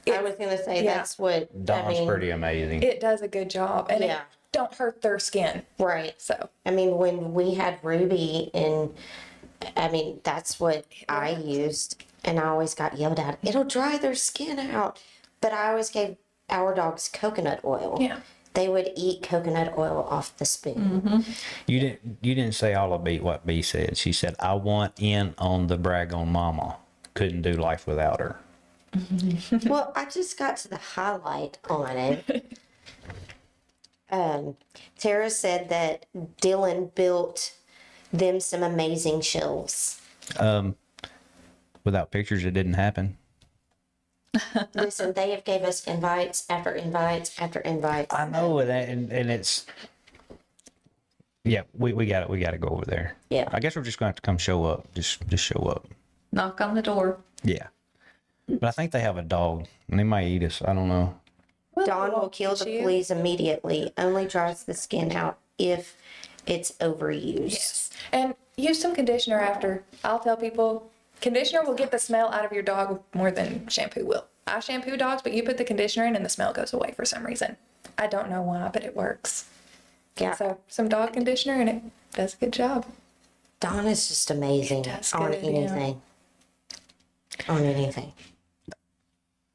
I was gonna say, Yeah. that's what, Dawn's pretty amazing. it does a good job, and Yeah. it don't hurt their skin. right. So I mean, when we had Ruby, and I mean, that's what I used, and I always got yelled at. It'll dry their skin out. But I always gave our dogs coconut oil. Yeah. They would eat coconut oil off the spoon. You didn't say all of what B said. She said, I want in on the brag on mama. Couldn't do life without her. Well, I just got to the highlight on it. Tara said that Dylan built them some amazing shells. Without pictures, it didn't happen. Listen, they have gave us invites after invites after invites. I know, and it's yeah. We got to go over there. Yeah. I guess we're just going to have to come show up. Just show up. Knock on the door. Yeah. But I think they have a dog, and they might eat us. I don't know. Dawn will kill the fleas immediately. Only dries the skin out if it's overused. yes, and use some conditioner after. I'll tell people conditioner will get the smell out of your dog more than shampoo will. I shampoo dogs, but you put the conditioner in and the smell goes away for some reason. I don't know why, but it works. Yeah. So some dog conditioner and it does a good job. Dawn is just amazing does on good, yeah. anything. On anything.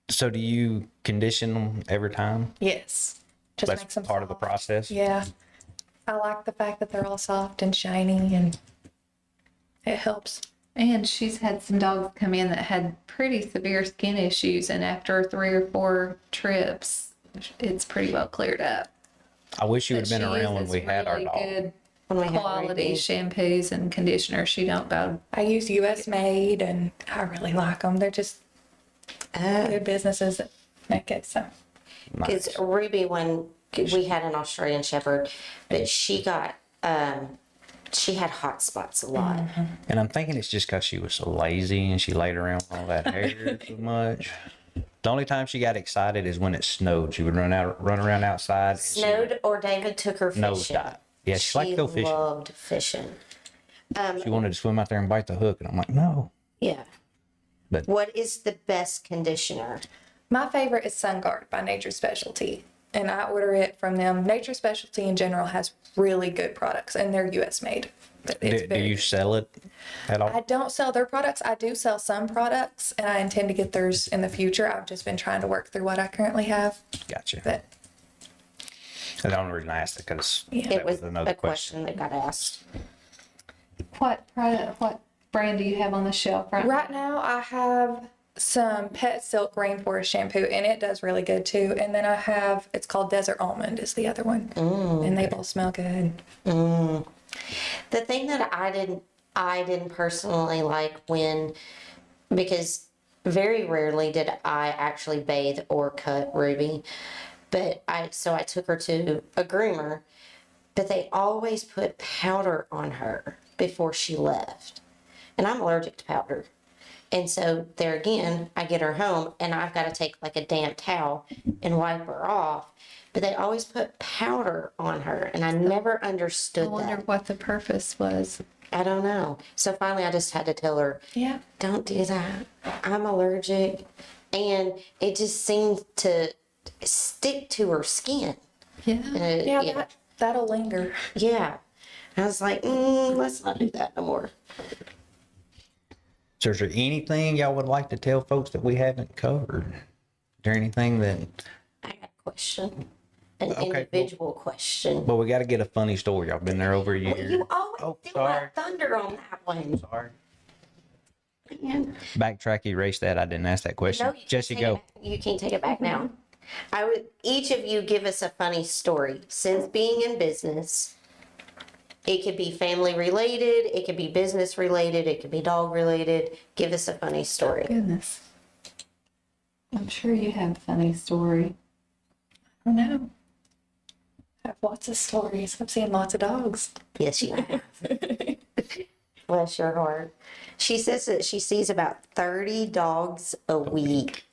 So do you condition them every time? Yes. Just That's makes them part of the soft. process. Yeah. I like the fact that they're all soft and shiny and it helps. And she's had some dogs come in that had pretty severe skin issues, and after 3 or 4 trips, it's pretty well cleared up. I wish you would have been But she around when uses we had our really dog. good When we had quality Ruby. shampoos and conditioners. She don't go. I use US made and I really like them. They're just good businesses that make it. So Because Ruby, when we had an Australian Shepherd, but she got, she had hot spots a lot. And I'm thinking it's just because she was so lazy and she laid around with all that hair so much. The only time she got excited is when it snowed. She would run around outside. And she would Snowed or David took her nose fishing. dive. Yeah, she liked to go fishing. loved fishing. She wanted to swim out there and bite the hook, and I'm like, no. Yeah. But- What is the best conditioner? my favorite is SunGuard by Nature Specialty. And I order it from them. Nature Specialty in general has really good products and they're US made. But it's Do very you sell it at all? I don't sell their products. I do sell some products and I intend to get theirs in the future. I've just been trying to work through what I currently have. Gotcha. But And the only reason I asked it because It was a question that got asked. What product? What brand do you have on the shelf right now I have some Pet Silk Rainforest shampoo and it does really good too. And then I have, it's called Desert Almond is the other one. And they both smell good. The thing that I didn't personally like because very rarely did I actually bathe or cut Ruby, but I took her to a groomer, but they always put powder on her before she left. And I'm allergic to powder. And so there again, I get her home and I've got to take like a damp towel and wipe her off. But they always put powder on her and I never understood I wonder that. what the purpose was. I don't know. So finally I just had to tell her, Yeah. don't do that. I'm allergic. And it just seemed to stick to her skin. Yeah. Yeah, that'll linger. Yeah. I was like, let's not do that no more. So is there anything y'all would like to tell folks that we haven't covered? Is there anything that, I got a question. An Okay, well- individual question. well, we got to get a funny story. Y'all been there over a year. You always Oh, do sorry. that thunder on that one. Sorry. Man. Backtrack, erase that. I didn't ask that question. No, you Jesse, can't take go. it back. You can't take it back now. I would each of you give us a funny story since being in business. It could be family related, it could be business related, it could be dog related. Give us a funny story. Goodness. I'm sure you have a funny story. I don't know. I have lots of stories. I've seen lots of dogs. Yes, you have. Bless your heart. She says that she sees about 30 dogs a week.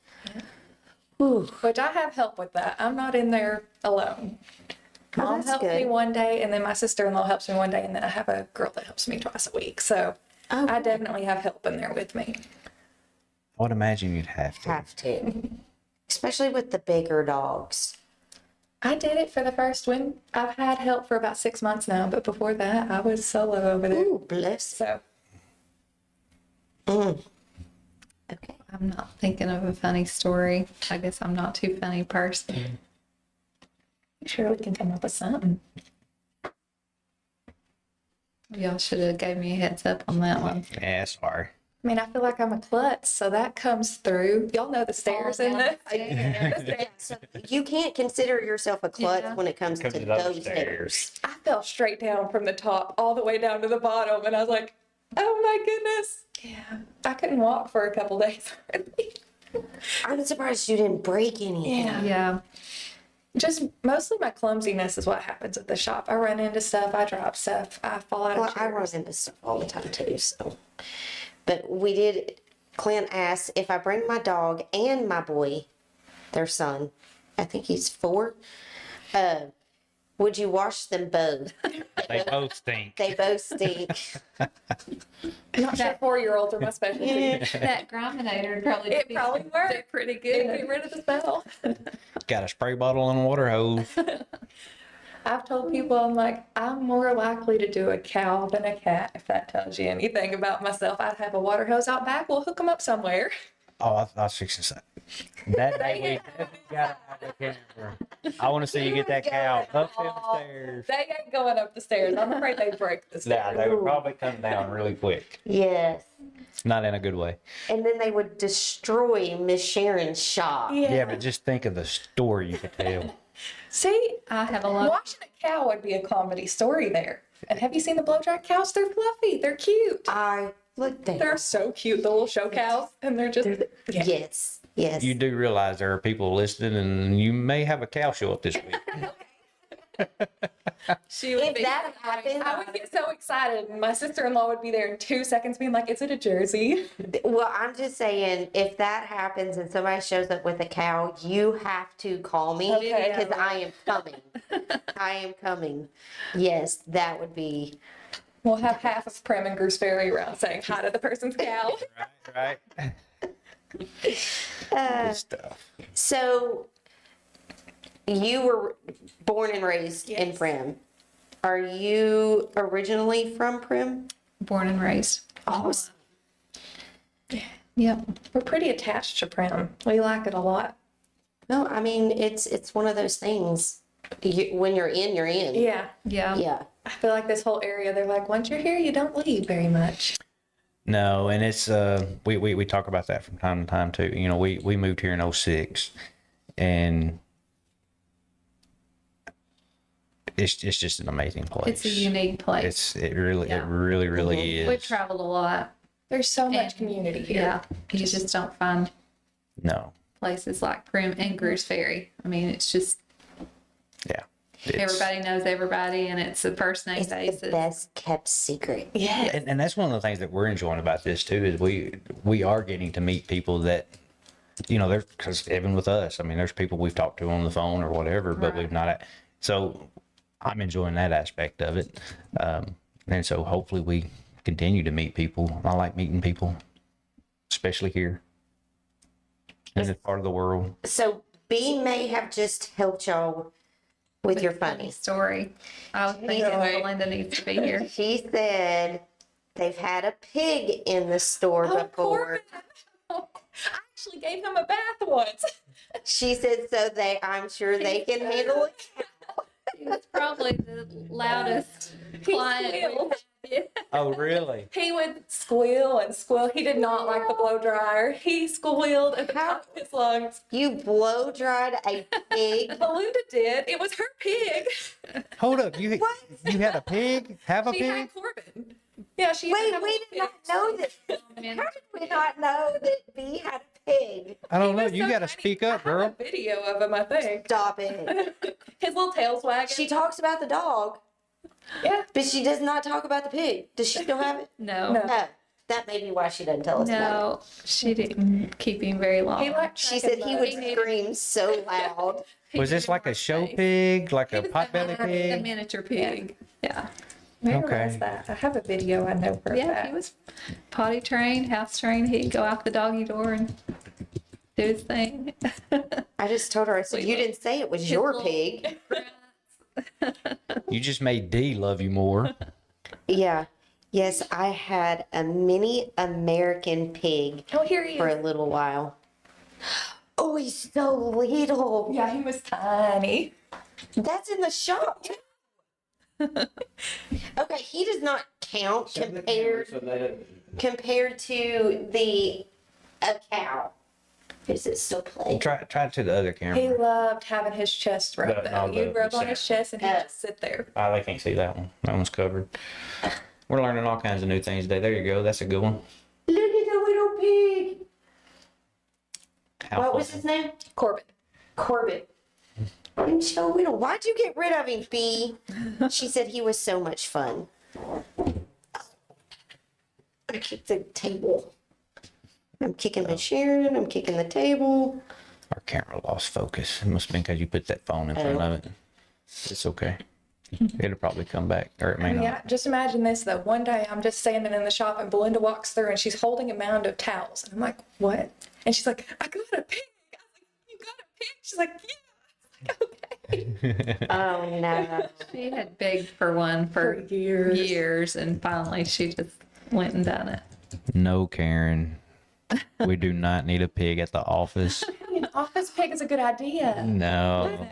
Whew. Which I have help with that. I'm not in there alone. Oh, Mom that's helps me good. one day, and then my sister-in-law helps me one day, and then I have a girl that helps me twice a week. So Oh, I definitely have help in there with me. I would imagine you'd have to. have to. Especially with the bigger dogs. I did it for the first one. I've had help for about 6 months now, but before that, I was solo over there. Ooh, bless. So Okay. I'm not thinking of a funny story. I guess I'm not too funny person. I'm sure we can come up with something. Y'all should have gave me a heads up on that one. Yeah, sorry. I mean, I feel like I'm a klutz, so that comes through. Y'all know the stairs in the. Yeah, so you can't consider yourself a klutz Yeah. when it comes to Comes to those those stairs. stairs. I fell straight down from the top all the way down to the bottom, and I was like, "Oh my goodness!" Yeah, I couldn't walk for a couple days. I'm surprised you didn't break anything. Yeah. Yeah. Just mostly my clumsiness is what happens at the shop. I run into stuff, I drop stuff, I fall out Well, of I run chairs. into stuff all the time too, so. But we did, Clint asked if I bring my dog and my boy, their son, I think he's 4, would you wash them both? They both stink. They both stink. Not sure 4-year-olds are my specialty. That Griminator probably It probably worked. did pretty Get good. rid of the smell. Got a spray bottle and a water hose. I've told people, I'm like, I'm more likely to do a cow than a cat, if that tells you anything about myself. I'd have a water hose out back, we'll hook them up somewhere. Oh, I was fixing to say. That day we definitely gotta have a camera. I want to see you get that cow up them stairs. They ain't going up the stairs. I'm afraid they break the Nah, stairs. they would probably come down really quick. Yes. Not in a good way. And then they would destroy Miss Sharon's shop. Yeah, but just think of the story you could tell. See, I have a lot. watching a cow would be a comedy story there. And have you seen the blow-dry cows? They're fluffy. They're cute. I looked at They're so cute, the little show cows. And they're just, yeah. Yes. Yes. You do realize there are people listening, and you may have a cow show up this week. She would If be that happens, I would get so excited, and my sister-in-law would be there in 2 seconds being like, is it a Jersey? well, I'm just saying, if that happens and somebody shows up with a cow, you have to call me Okay. because I am coming. I am coming. Yes, that would be. We'll have half of Prim and Gooseberry around saying hi to the person's cow. Right? Good stuff. So, you were born and raised in Yes. Prim. Are you originally from Prim? born and raised. Awesome. Yep. We're pretty attached to Prim. We like it a lot. No, I mean it's one of those things. When you're in, you're in. Yeah. Yeah. Yeah. I feel like this whole area, they're like, once you're here, you don't leave very much. No, and it's we talk about that from time to time too. You know, we moved here in 2006, and it's just an amazing place. It's a unique place. It really is. We've traveled a lot. There's so much And- community here. Yeah. You just don't find No, places like Prim and Greers Ferry. I mean, it's just yeah. It's- everybody knows everybody, and it's a first name It's the basis. best kept secret. Yeah. And that's one of the things that we're enjoying about this too is we are getting to meet people that, you know, there's because even with us, I mean, there's people we've talked to on the phone or whatever, but we've not. So I'm enjoying that aspect of it, and so hopefully we continue to meet people. I like meeting people, especially here in this part of the world. So B may have just helped y'all with your funny. story. I was thinking Really? Belinda needs to be here. She said they've had a pig in the store Oh, before. I actually gave him a bath once. She said so I'm sure they can handle it. He was probably the loudest client squealed. we've had. Oh, really? He would squeal and squeal. He did not like the blow dryer. He squealed at the top of his lungs. You blow dried a pig. Belinda did. It was her pig. Hold up, you had a pig? Have a She pig? had Corbin. Yeah, she Wait, used to have a we little did not pig. know that. And How did we not know that B had a pig? I don't know. was You so got to tiny. speak up, I girl. have a video of him, I think. Stop it. His little tail's wagging. She talks about the dog, Yeah. but she does not talk about the pig. Does she still have it? No. No. No. That may be why she doesn't tell us about it. No, she didn't keep him very long. He liked She cracking said he bugs. would scream so loud. He Was this needed like more a show space. pig, like He a was potbelly a pig? miniature pig. Yeah. Where Okay. was that? I have a video I know for a Yeah, fact. he was potty trained, house trained. He'd go out the doggy door and do his thing. I just told her, I said, you didn't say it was your little- pig. You just made D love you more. Yeah. Yes, I had a mini American pig Oh, here he for is. a little while. Oh, he's so little. Yeah, he was tiny. That's in the shop. Okay, he does not count compared to a cow. Is it still playing? Try it to the other He camera. loved having his chest rubbed. No, Though. You'd the rub on his center. chest and he'd just sit there. Oh, they can't see that one. That one's covered. We're learning all kinds of new things today. There you go. That's a good one. Look at the little pig. How What was fun. his name? Corbett. Corbett. And so little. Why'd you get rid of him, B? She said he was so much fun. I kicked the table. I'm kicking the Sharon. I'm kicking the table. Our camera lost focus. It must have been because you put that phone in front of it. It's okay. It'll probably come back, or it may not. Yeah, just imagine this though. One day I'm just standing in the shop and Belinda walks through and she's holding a mound of towels. And I'm like, what? And she's like, I got a pig. I was like, you got a pig? She's like, yeah. I was like, okay. Oh no. She had begged for one for years, and finally she just went and done it. No, Karen. We do not need a pig at the office. An office pig is a good idea. No.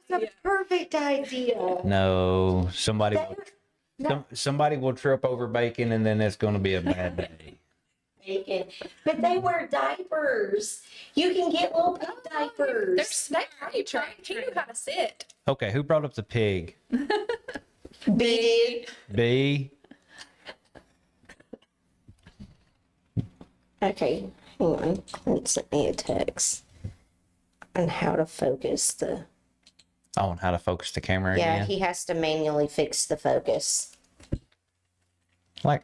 That's a perfect idea. No. Somebody will trip over bacon, and then it's going to be a bad day. Bacon. But they wear diapers. You can get little pig diapers. They're potty trained. He knew how to sit. Okay, who brought up the pig? B did. B. Okay, hang on. Clint sent me a text on how to focus the. Oh, and how to focus the camera Yeah, again. he has to manually fix the focus. Like,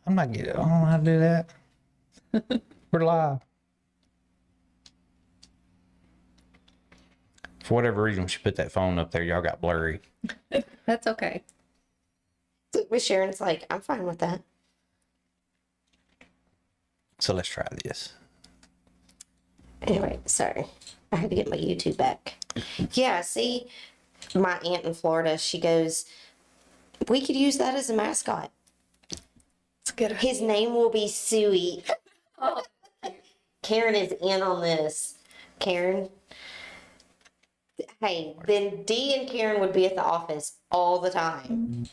I'm not getting. I don't know how to do that. We're live. For whatever reason, she put that phone up there. Y'all got blurry. That's okay. With Sharon's like, I'm fine with that. So let's try this. Anyway, sorry. I had to get my YouTube back. Yeah, see, my aunt in Florida, she goes, we could use that as a mascot. It's good. His name will be Suey. Karen is in on this. Karen. Hey, then Dee and Karen would be at the office all the time.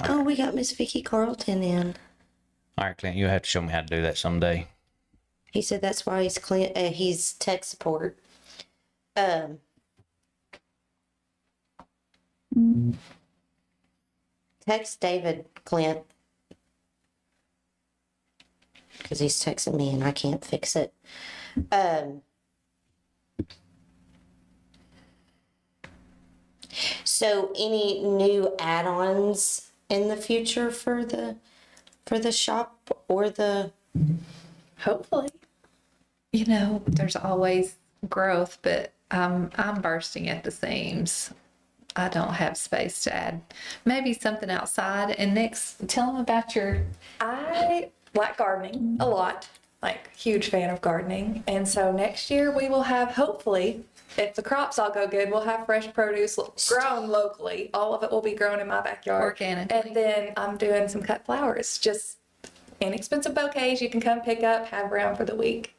Oh, we got Miss Vicky Carlton in. All right, Clint, you'll have to show me how to do that someday. He said that's why he's tech support. Text David, Clint, because he's texting me and I can't fix it. So any new add-ons in the future for the shop or the Hopefully. You know, there's always growth, but I'm bursting at the seams. I don't have space to add. Maybe something outside. And next, tell them about your. I like gardening a lot, like huge fan of gardening. And so next year we will have, hopefully, if the crops all go good, we'll have fresh produce grown locally. All of it will be grown in my backyard. Organically. And then I'm doing some cut flowers, just inexpensive bouquets you can come pick up, have around for the week.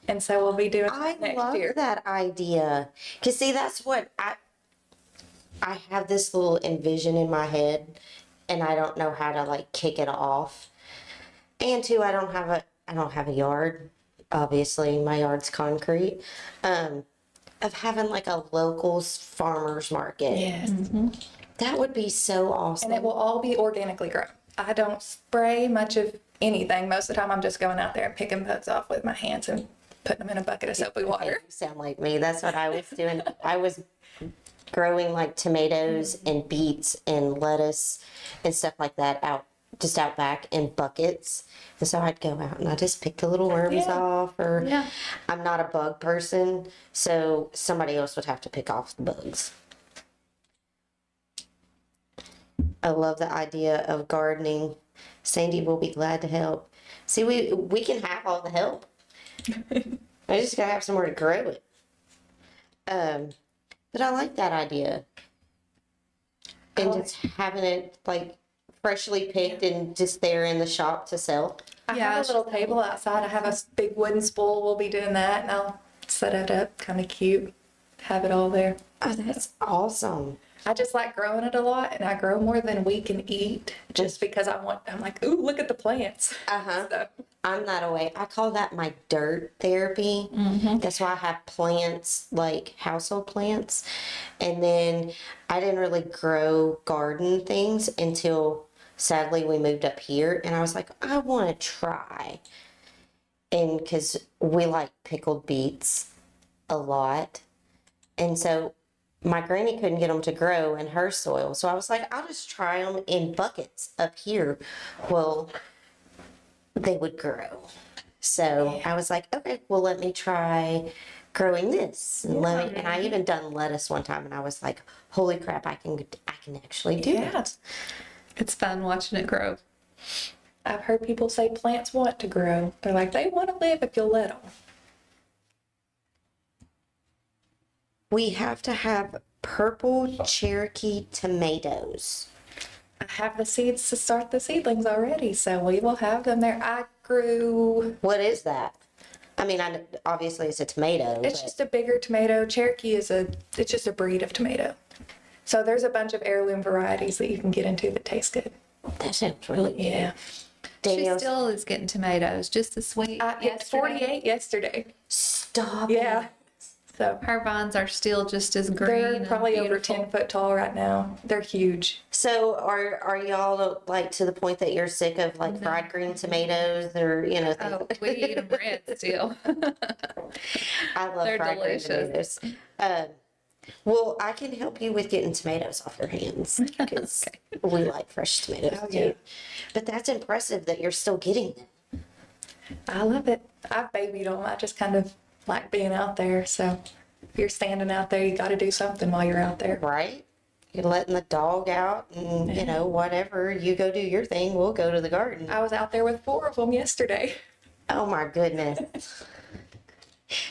And so we'll be doing I that next love year. that idea. Cause see, that's what I have this little envision in my head, and I don't know how to like kick it off. And two, I don't have a yard, obviously my yard's concrete, of having like a local farmer's market. Yes. That would be so awesome. And it will all be organically grown. I don't spray much of anything. Most of the time, I'm just going out there and picking bugs off with my hands and putting them in a bucket of soapy water. You sound like me. That's what I was doing. I was growing like tomatoes and beets and lettuce and stuff like that just out back in buckets. And so I'd go out and I just pick the little worms Yeah. off, or Yeah. I'm not a bug person, so somebody else would have to pick off the bugs. I love the idea of gardening. Sandy will be glad to help. See, we can have all the help. I just gotta have somewhere to grow it. But I like that idea. And just having it like freshly picked and just there in the shop to sell. I Yeah, have a little table outside. I have a big wooden spool. We'll be doing that, and I'll set it up kind of cute, have it all there. Oh, that's awesome. I just like growing it a lot, and I grow more than we can eat just because I'm like, ooh, look at the plants. Uh-huh. So, I'm that way. I call that my dirt therapy. That's why I have plants, like household plants. And then I didn't really grow garden things until sadly we moved up here. And I was like, I want to try. And because we like pickled beets a lot. And so my granny couldn't get them to grow in her soil. So I was like, I'll just try them in buckets up here. Well, they would grow. So I was like, okay, well, let me try growing this. And, and I even done lettuce one time, and I was like, holy crap, I can actually do yeah. that. It's fun watching it grow. I've heard people say plants want to grow. They're like, they want to live if you'll let them. We have to have purple Cherokee tomatoes. I have the seeds to start the seedlings already, so we will have them there. I grew, What is that? I mean, obviously it's a tomato. it's but- just a bigger tomato. Cherokee it's just a breed of tomato. So there's a bunch of heirloom varieties that you can get into that taste good. That sounds really good. Yeah. She Danielle, still is getting tomatoes just this week. I picked 48 yesterday. stop Yeah. it. So Her vines are still just as green. they're and probably over beautiful. 10 foot tall right now. They're huge. So are y'all like to the point that you're sick of like fried green tomatoes or things? Oh, we eat them red still. I love they're fried green delicious. tomatoes. Well, I can help you with getting tomatoes off your hands because we like fresh tomatoes Oh, yeah. too. But that's impressive that you're still getting them. I love it. I've babied them. I just kind of like being out there. So if you're standing out there, you got to do something while you're out there. Right? You're letting the dog out and, whatever. You go do your thing, we'll go to the garden. I was out there with 4 of them yesterday. Oh my goodness.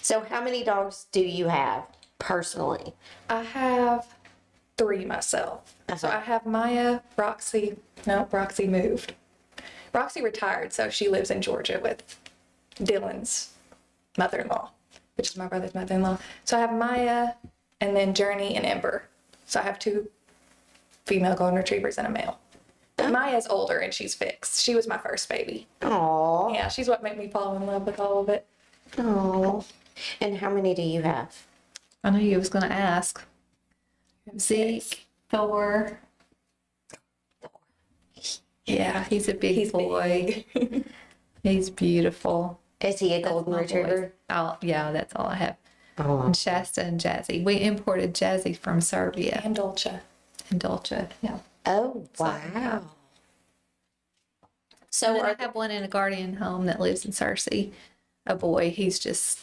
So how many dogs do you have personally? I have 3 myself. So Uh-huh. I have Maya, Roxy. No, Roxy moved. Roxy retired, so she lives in Georgia with Dylan's mother-in-law, which is my brother's mother-in-law. So I have Maya, and then Journey and Ember. So I have 2 female golden retrievers and a male. But Maya's older and she's fixed. She was my first baby. Aw. Yeah, she's what made me fall in love with all of it. Aw. And how many do you have? I knew you was going to ask. Zeke, Thor. Yeah, he's a big He's boy. big. He's beautiful. Is he a That's golden my retriever? boys. Oh, yeah, that's all I have. Oh. And Shasta and Jazzy. We imported Jazzy from Serbia And Dolce. and Dolce. Yeah. Oh, wow. And So then are I have one in a guardian home that lives in Searcy. A boy. He's just,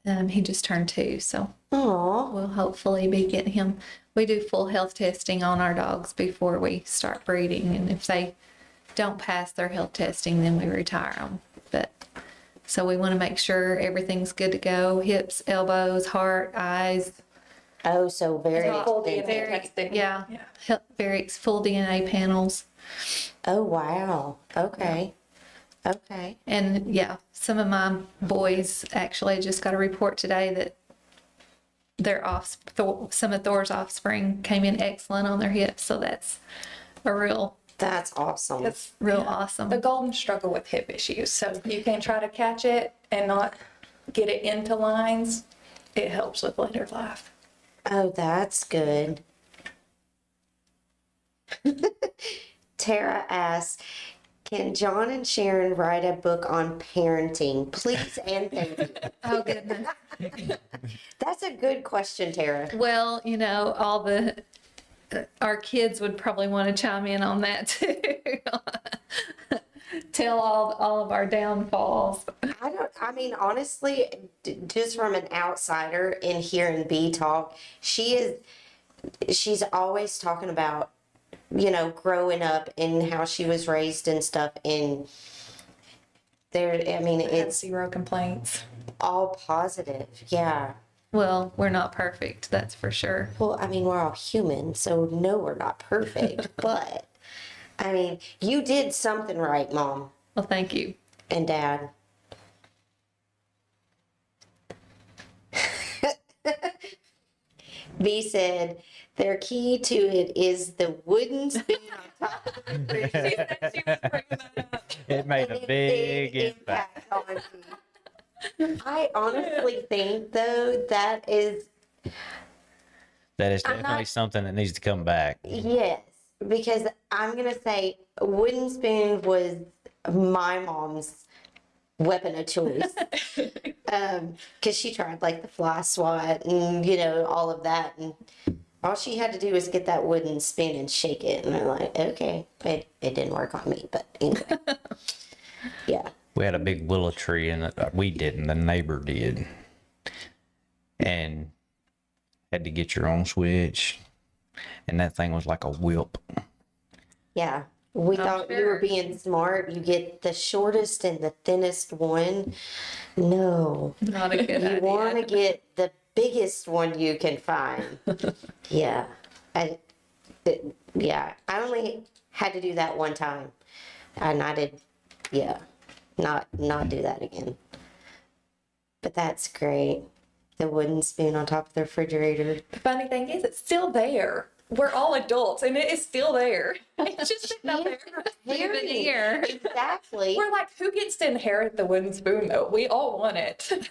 he just turned 2. So Aw. we'll hopefully be getting him. We do full health testing on our dogs before we start breeding. And if they don't pass their health testing, then we retire them. But so we want to make sure everything's good to go. Hips, elbows, heart, eyes. Oh, so very Full DNA extensive. testing. Yeah. Yeah. Very full DNA panels. Oh, wow. Okay. Okay. And yeah, some of my boys actually just got a report today that their some of Thor's offspring came in excellent on their hips. So that's a real That's awesome. It's Real awesome. the golden struggle with hip issues. So you can try to catch it and not get it into lines. It helps with later life. Oh, that's good. Tara asks, can John and Sharon write a book on parenting? Please and thank you. Oh, goodness. That's a good question, Tara. Well, our kids would probably want to chime in on that too. Tell all of our downfalls. I mean, honestly, just from an outsider in hearing B talk, she's always talking about, growing up and how she was raised and stuff. And it's Zero complaints. all positive. Yeah. Well, we're not perfect, that's for sure. Well, we're all human, so no, we're not perfect. But, you did something right, Mom Well, thank you. and Dad. B said, their key to it is the wooden spoon on top of the fridge. It made And a big impact. on me. I honestly think, though, that is, That is I'm definitely not- something that needs to come back. yes, because I'm going to say a wooden spoon was my mom's weapon of choice. Because she tried like the fly swat and, all of that. And all she had to do was get that wooden spoon and shake it. And I'm like, okay, it didn't work on me, but anyway. Yeah. We had a big willow tree, and we didn't. The neighbor did, and had to get your own switch, and that thing was like a whip. Yeah. We thought you were sure. being smart. You get the shortest and the thinnest one. No. Not a good You idea. want to get the biggest one you can find. Yeah. I only had to do that one time. And I did, not do that again. But that's great. The wooden spoon on top of the refrigerator. The funny thing is, it's still there. We're all adults, and it is still there. It's just sitting up there. Leave it here. Exactly. We're like, who gets to inherit the wooden spoon, though? We all want it.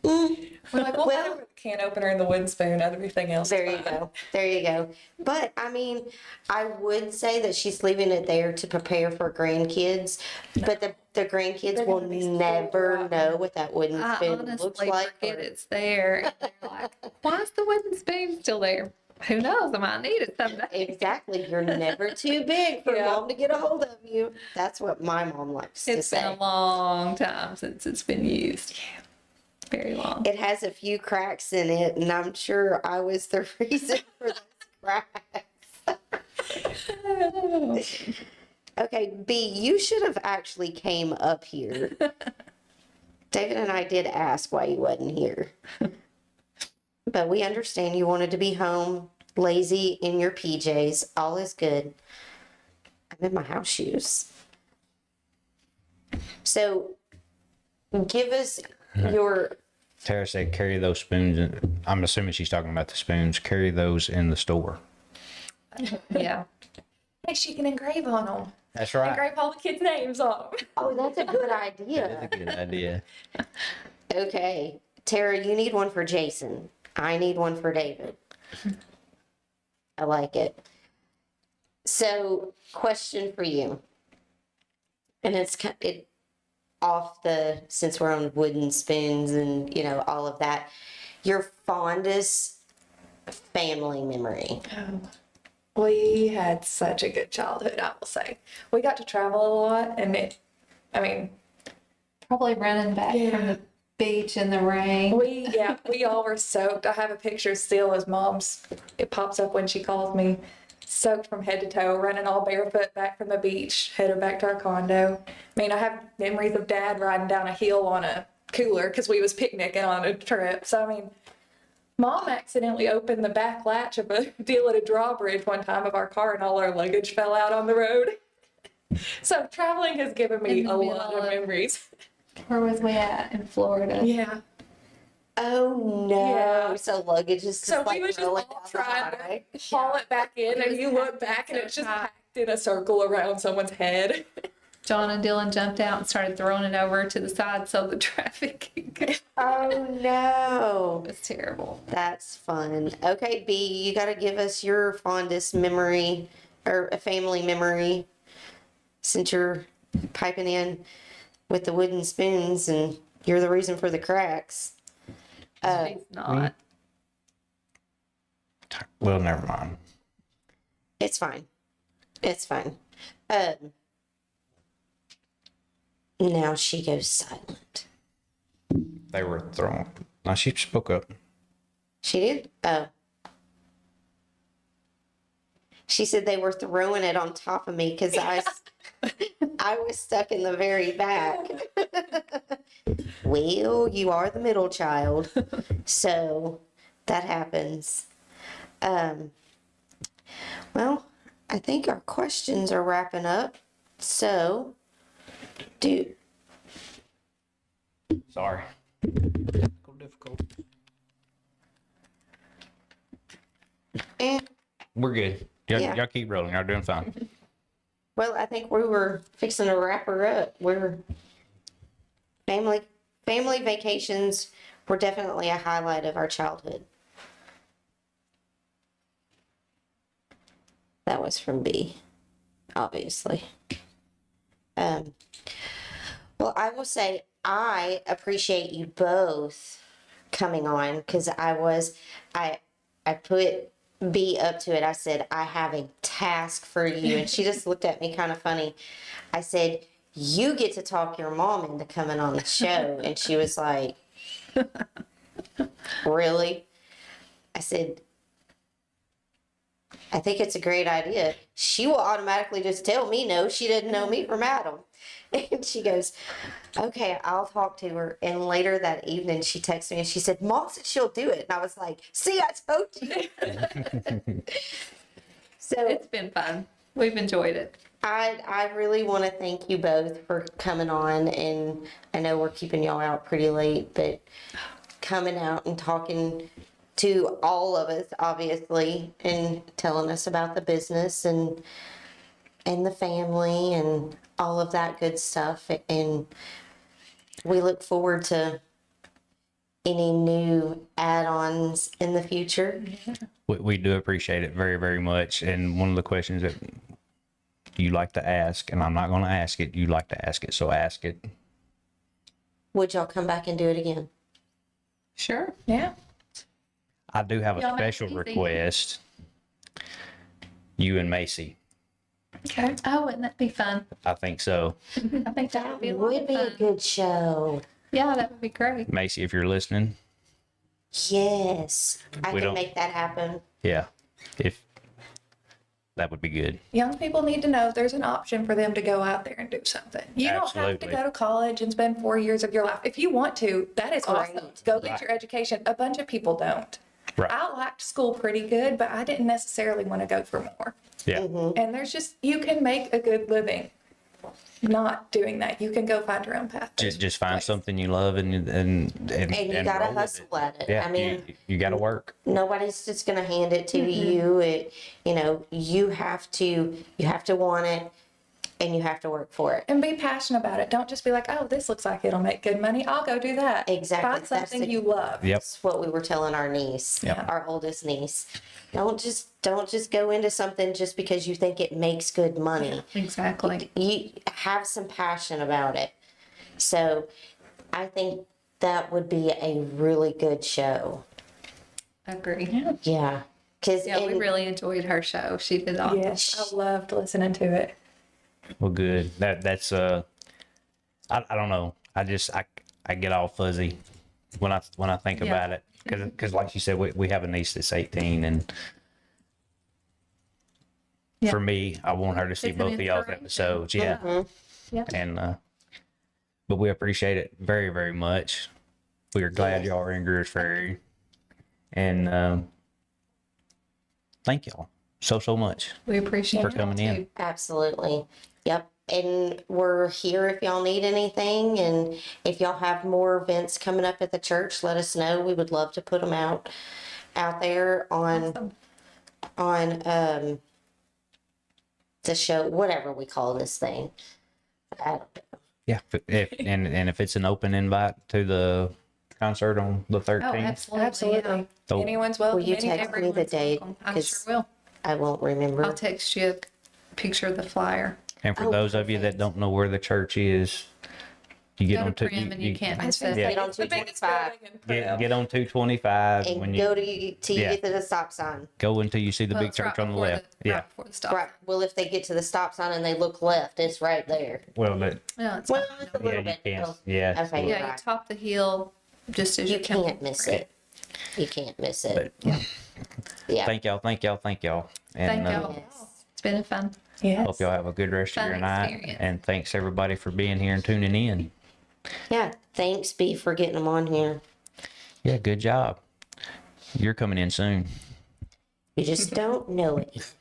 We're like, we'll Well- put the can opener and the wooden spoon, everything else. There you go. There you go. But I would say that she's leaving it there to prepare for grandkids. But the grandkids They're will gonna be spoiled never rotten. know what that wooden I spoon looks honestly like. forget it's there. And they're like, why is the wooden spoon still there? Who knows? I might need it someday. Exactly. You're never too big for Yeah. mom to get a hold of you. That's what my mom likes to It's been say. a long time since it's been used. Very long. It has a few cracks in it, and I'm sure I was the reason for those cracks. Okay, B, you should have actually came up here. David and I did ask why you wasn't here. But we understand you wanted to be home, lazy in your PJs. All is good. I'm in my house shoes. So, give us your... Tara said, carry those spoons. I'm assuming she's talking about the spoons. Carry those in the store. Yeah. Hey, she can engrave on them. That's right. Engrave all the kids' names on them. Oh, that's a good That's a idea. good idea. Okay. Tara, you need one for Jason. I need one for David. I like it. So, question for you. And it's off since we're on wooden spoons and, all of that. Your fondest family memory. We had such a good childhood, I will say. We got to travel a lot, and Probably running back from the beach in the rain. we all were soaked. I have a picture still as Mom's. It pops up when she calls me, soaked from head to toe, running all barefoot back from the beach, headed back to our condo. I have memories of Dad riding down a hill on a cooler because we was picnicking on a trip. So Mom accidentally opened the back latch of a deal at a drawbridge one time of our car, and all our luggage fell out on the road. So traveling has given me In the a middle lot of of- memories. Where was we at? In Florida. Yeah. Oh, no. Yeah. So, luggage is just So we like was just rolling all down the trying highway. to haul it back in, It and was you look packed back and so it's just tight. packed did a circle around someone's head. John and Dylan jumped out and started throwing it over to the side so the traffic could go. Oh no. It was terrible. That's fun. Okay, B, you got to give us your fondest memory or a family memory since you're piping in with the wooden spoons and you're the reason for the cracks. She's not. Well, never mind. It's fine. It's fine. Now she goes silent. They were thrown. Now she spoke up. She did? Oh. She said they were throwing it on top of me because I was stuck in the very back. Well, you are the middle child, so that happens. Well, I think our questions are wrapping up. So, Sorry. Difficult. eh, We're good. Y'all, Yeah. y'all keep rolling. Y'all doing fine. well, I think we were fixing to wrap her up. We're family vacations were definitely a highlight of our childhood. That was from B, obviously. Well, I will say I appreciate you both coming on because I put B up to it. I said, I have a task for you. And she just looked at me kind of funny. I said, you get to talk your mom into coming on the show. And she was like, really? I said, I think it's a great idea. She will automatically just tell me no. She didn't know me from Adam. And she goes, okay, I'll talk to her. And later that evening, she texted me and she said, Mom said she'll do it. And I was like, see, I told you. So It's been fun. We've enjoyed it. I really want to thank you both for coming on. And I know we're keeping y'all out pretty late, but coming out and talking to all of us, obviously, and telling us about the business and the family and all of that good stuff. And we look forward to any new add-ons in the future. We do appreciate it very, very much. And one of the questions that you like to ask, and I'm not going to ask it, you like to ask it, so ask it. Would y'all come back and do it again? Sure. Yeah. I do have a Y'all make it special easy. request. You and Macy. Okay. Oh, wouldn't that be fun? I think so. I think that would be a lot Would of be a fun. good show. Yeah, that would be great. Macy, if you're listening, Yes, I We can don't- make that happen. yeah, if that would be good. Young people need to know there's an option for them to go out there and do something. You don't have to Absolutely. go to college and spend 4 years of your life. If you want to, that is awesome. Great. Go get Right. your education. A bunch of people don't. Right. I liked school pretty good, but I didn't necessarily want to go for more. Yeah. And there's just, you can make a good living not doing that. You can go find your own path. Just find something you love and And you gotta roll with hustle it. at it. Yeah, I mean, you got to work. nobody's just gonna hand it to you. You have to want it, and you have to work for it. And be passionate about it. Don't just be like, oh, this looks like it'll make good money. I'll go do that. Exactly. Find That's something the- you love. Yep. That's what we were telling our niece, Yep. our oldest niece. Don't just go into something just because you think it makes good money. Exactly. You have some passion about it. So I think that would be a really good show. Agree. Yeah. Cause Yeah, we really enjoyed her show. She did awesome. Yes, I loved listening to it. Well, good. That's I don't know. I get all fuzzy when I think Yeah. about it because like you said, we have a niece that's 18 and. Yeah. For me, I want her to see It's an both of y'all's inspiration. episodes. Yeah. Yeah. And but we appreciate it very, very much. We are glad y'all are in Greer's Ferry. And thank y'all so much We appreciate for it coming in. too. Absolutely. Yep. And we're here if y'all need anything. And if y'all have more events coming up at the church, let us know. We would love to put them out there on Awesome. the show, whatever we call this thing. I don't know. Yeah. And if it's an open invite to the concert on the 13th. Oh, absolutely. Absolutely. Yeah. So- Anyone's Will welcome. you anytime. text me the date? I sure 'Cause will. I won't remember. I'll text you a picture of the flyer. And for Oh, those of you that perfect. don't know where the church is, you get Go on to to Prim and you can't miss it. Get on It's the biggest 225 building in Prim. get on 225 and when go you till you yeah. get to the stop sign. go until you see the Well, big it's church right on the before left. Yeah. Right before the stop. Right. Well, if they get to the stop sign and they look left, it's right there. Well, but Well, it's Well, fine. it's a yeah, little you bit. can't. Oh, Yeah. okay. absolutely. Yeah, you right. top the hill just as You you're coming can't miss through. it. You can't miss it. But Yeah. thank y'all. And Thank y'all. Yes. It's been fun. Yes. hope y'all have a good rest of Fun your night. experience. And thanks everybody for being here and tuning in. Yeah. Thanks, B, for getting them on here. Yeah, good job. You're coming in soon. You just don't know it.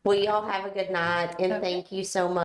Well, y'all have a good night, and Okay. thank you so much.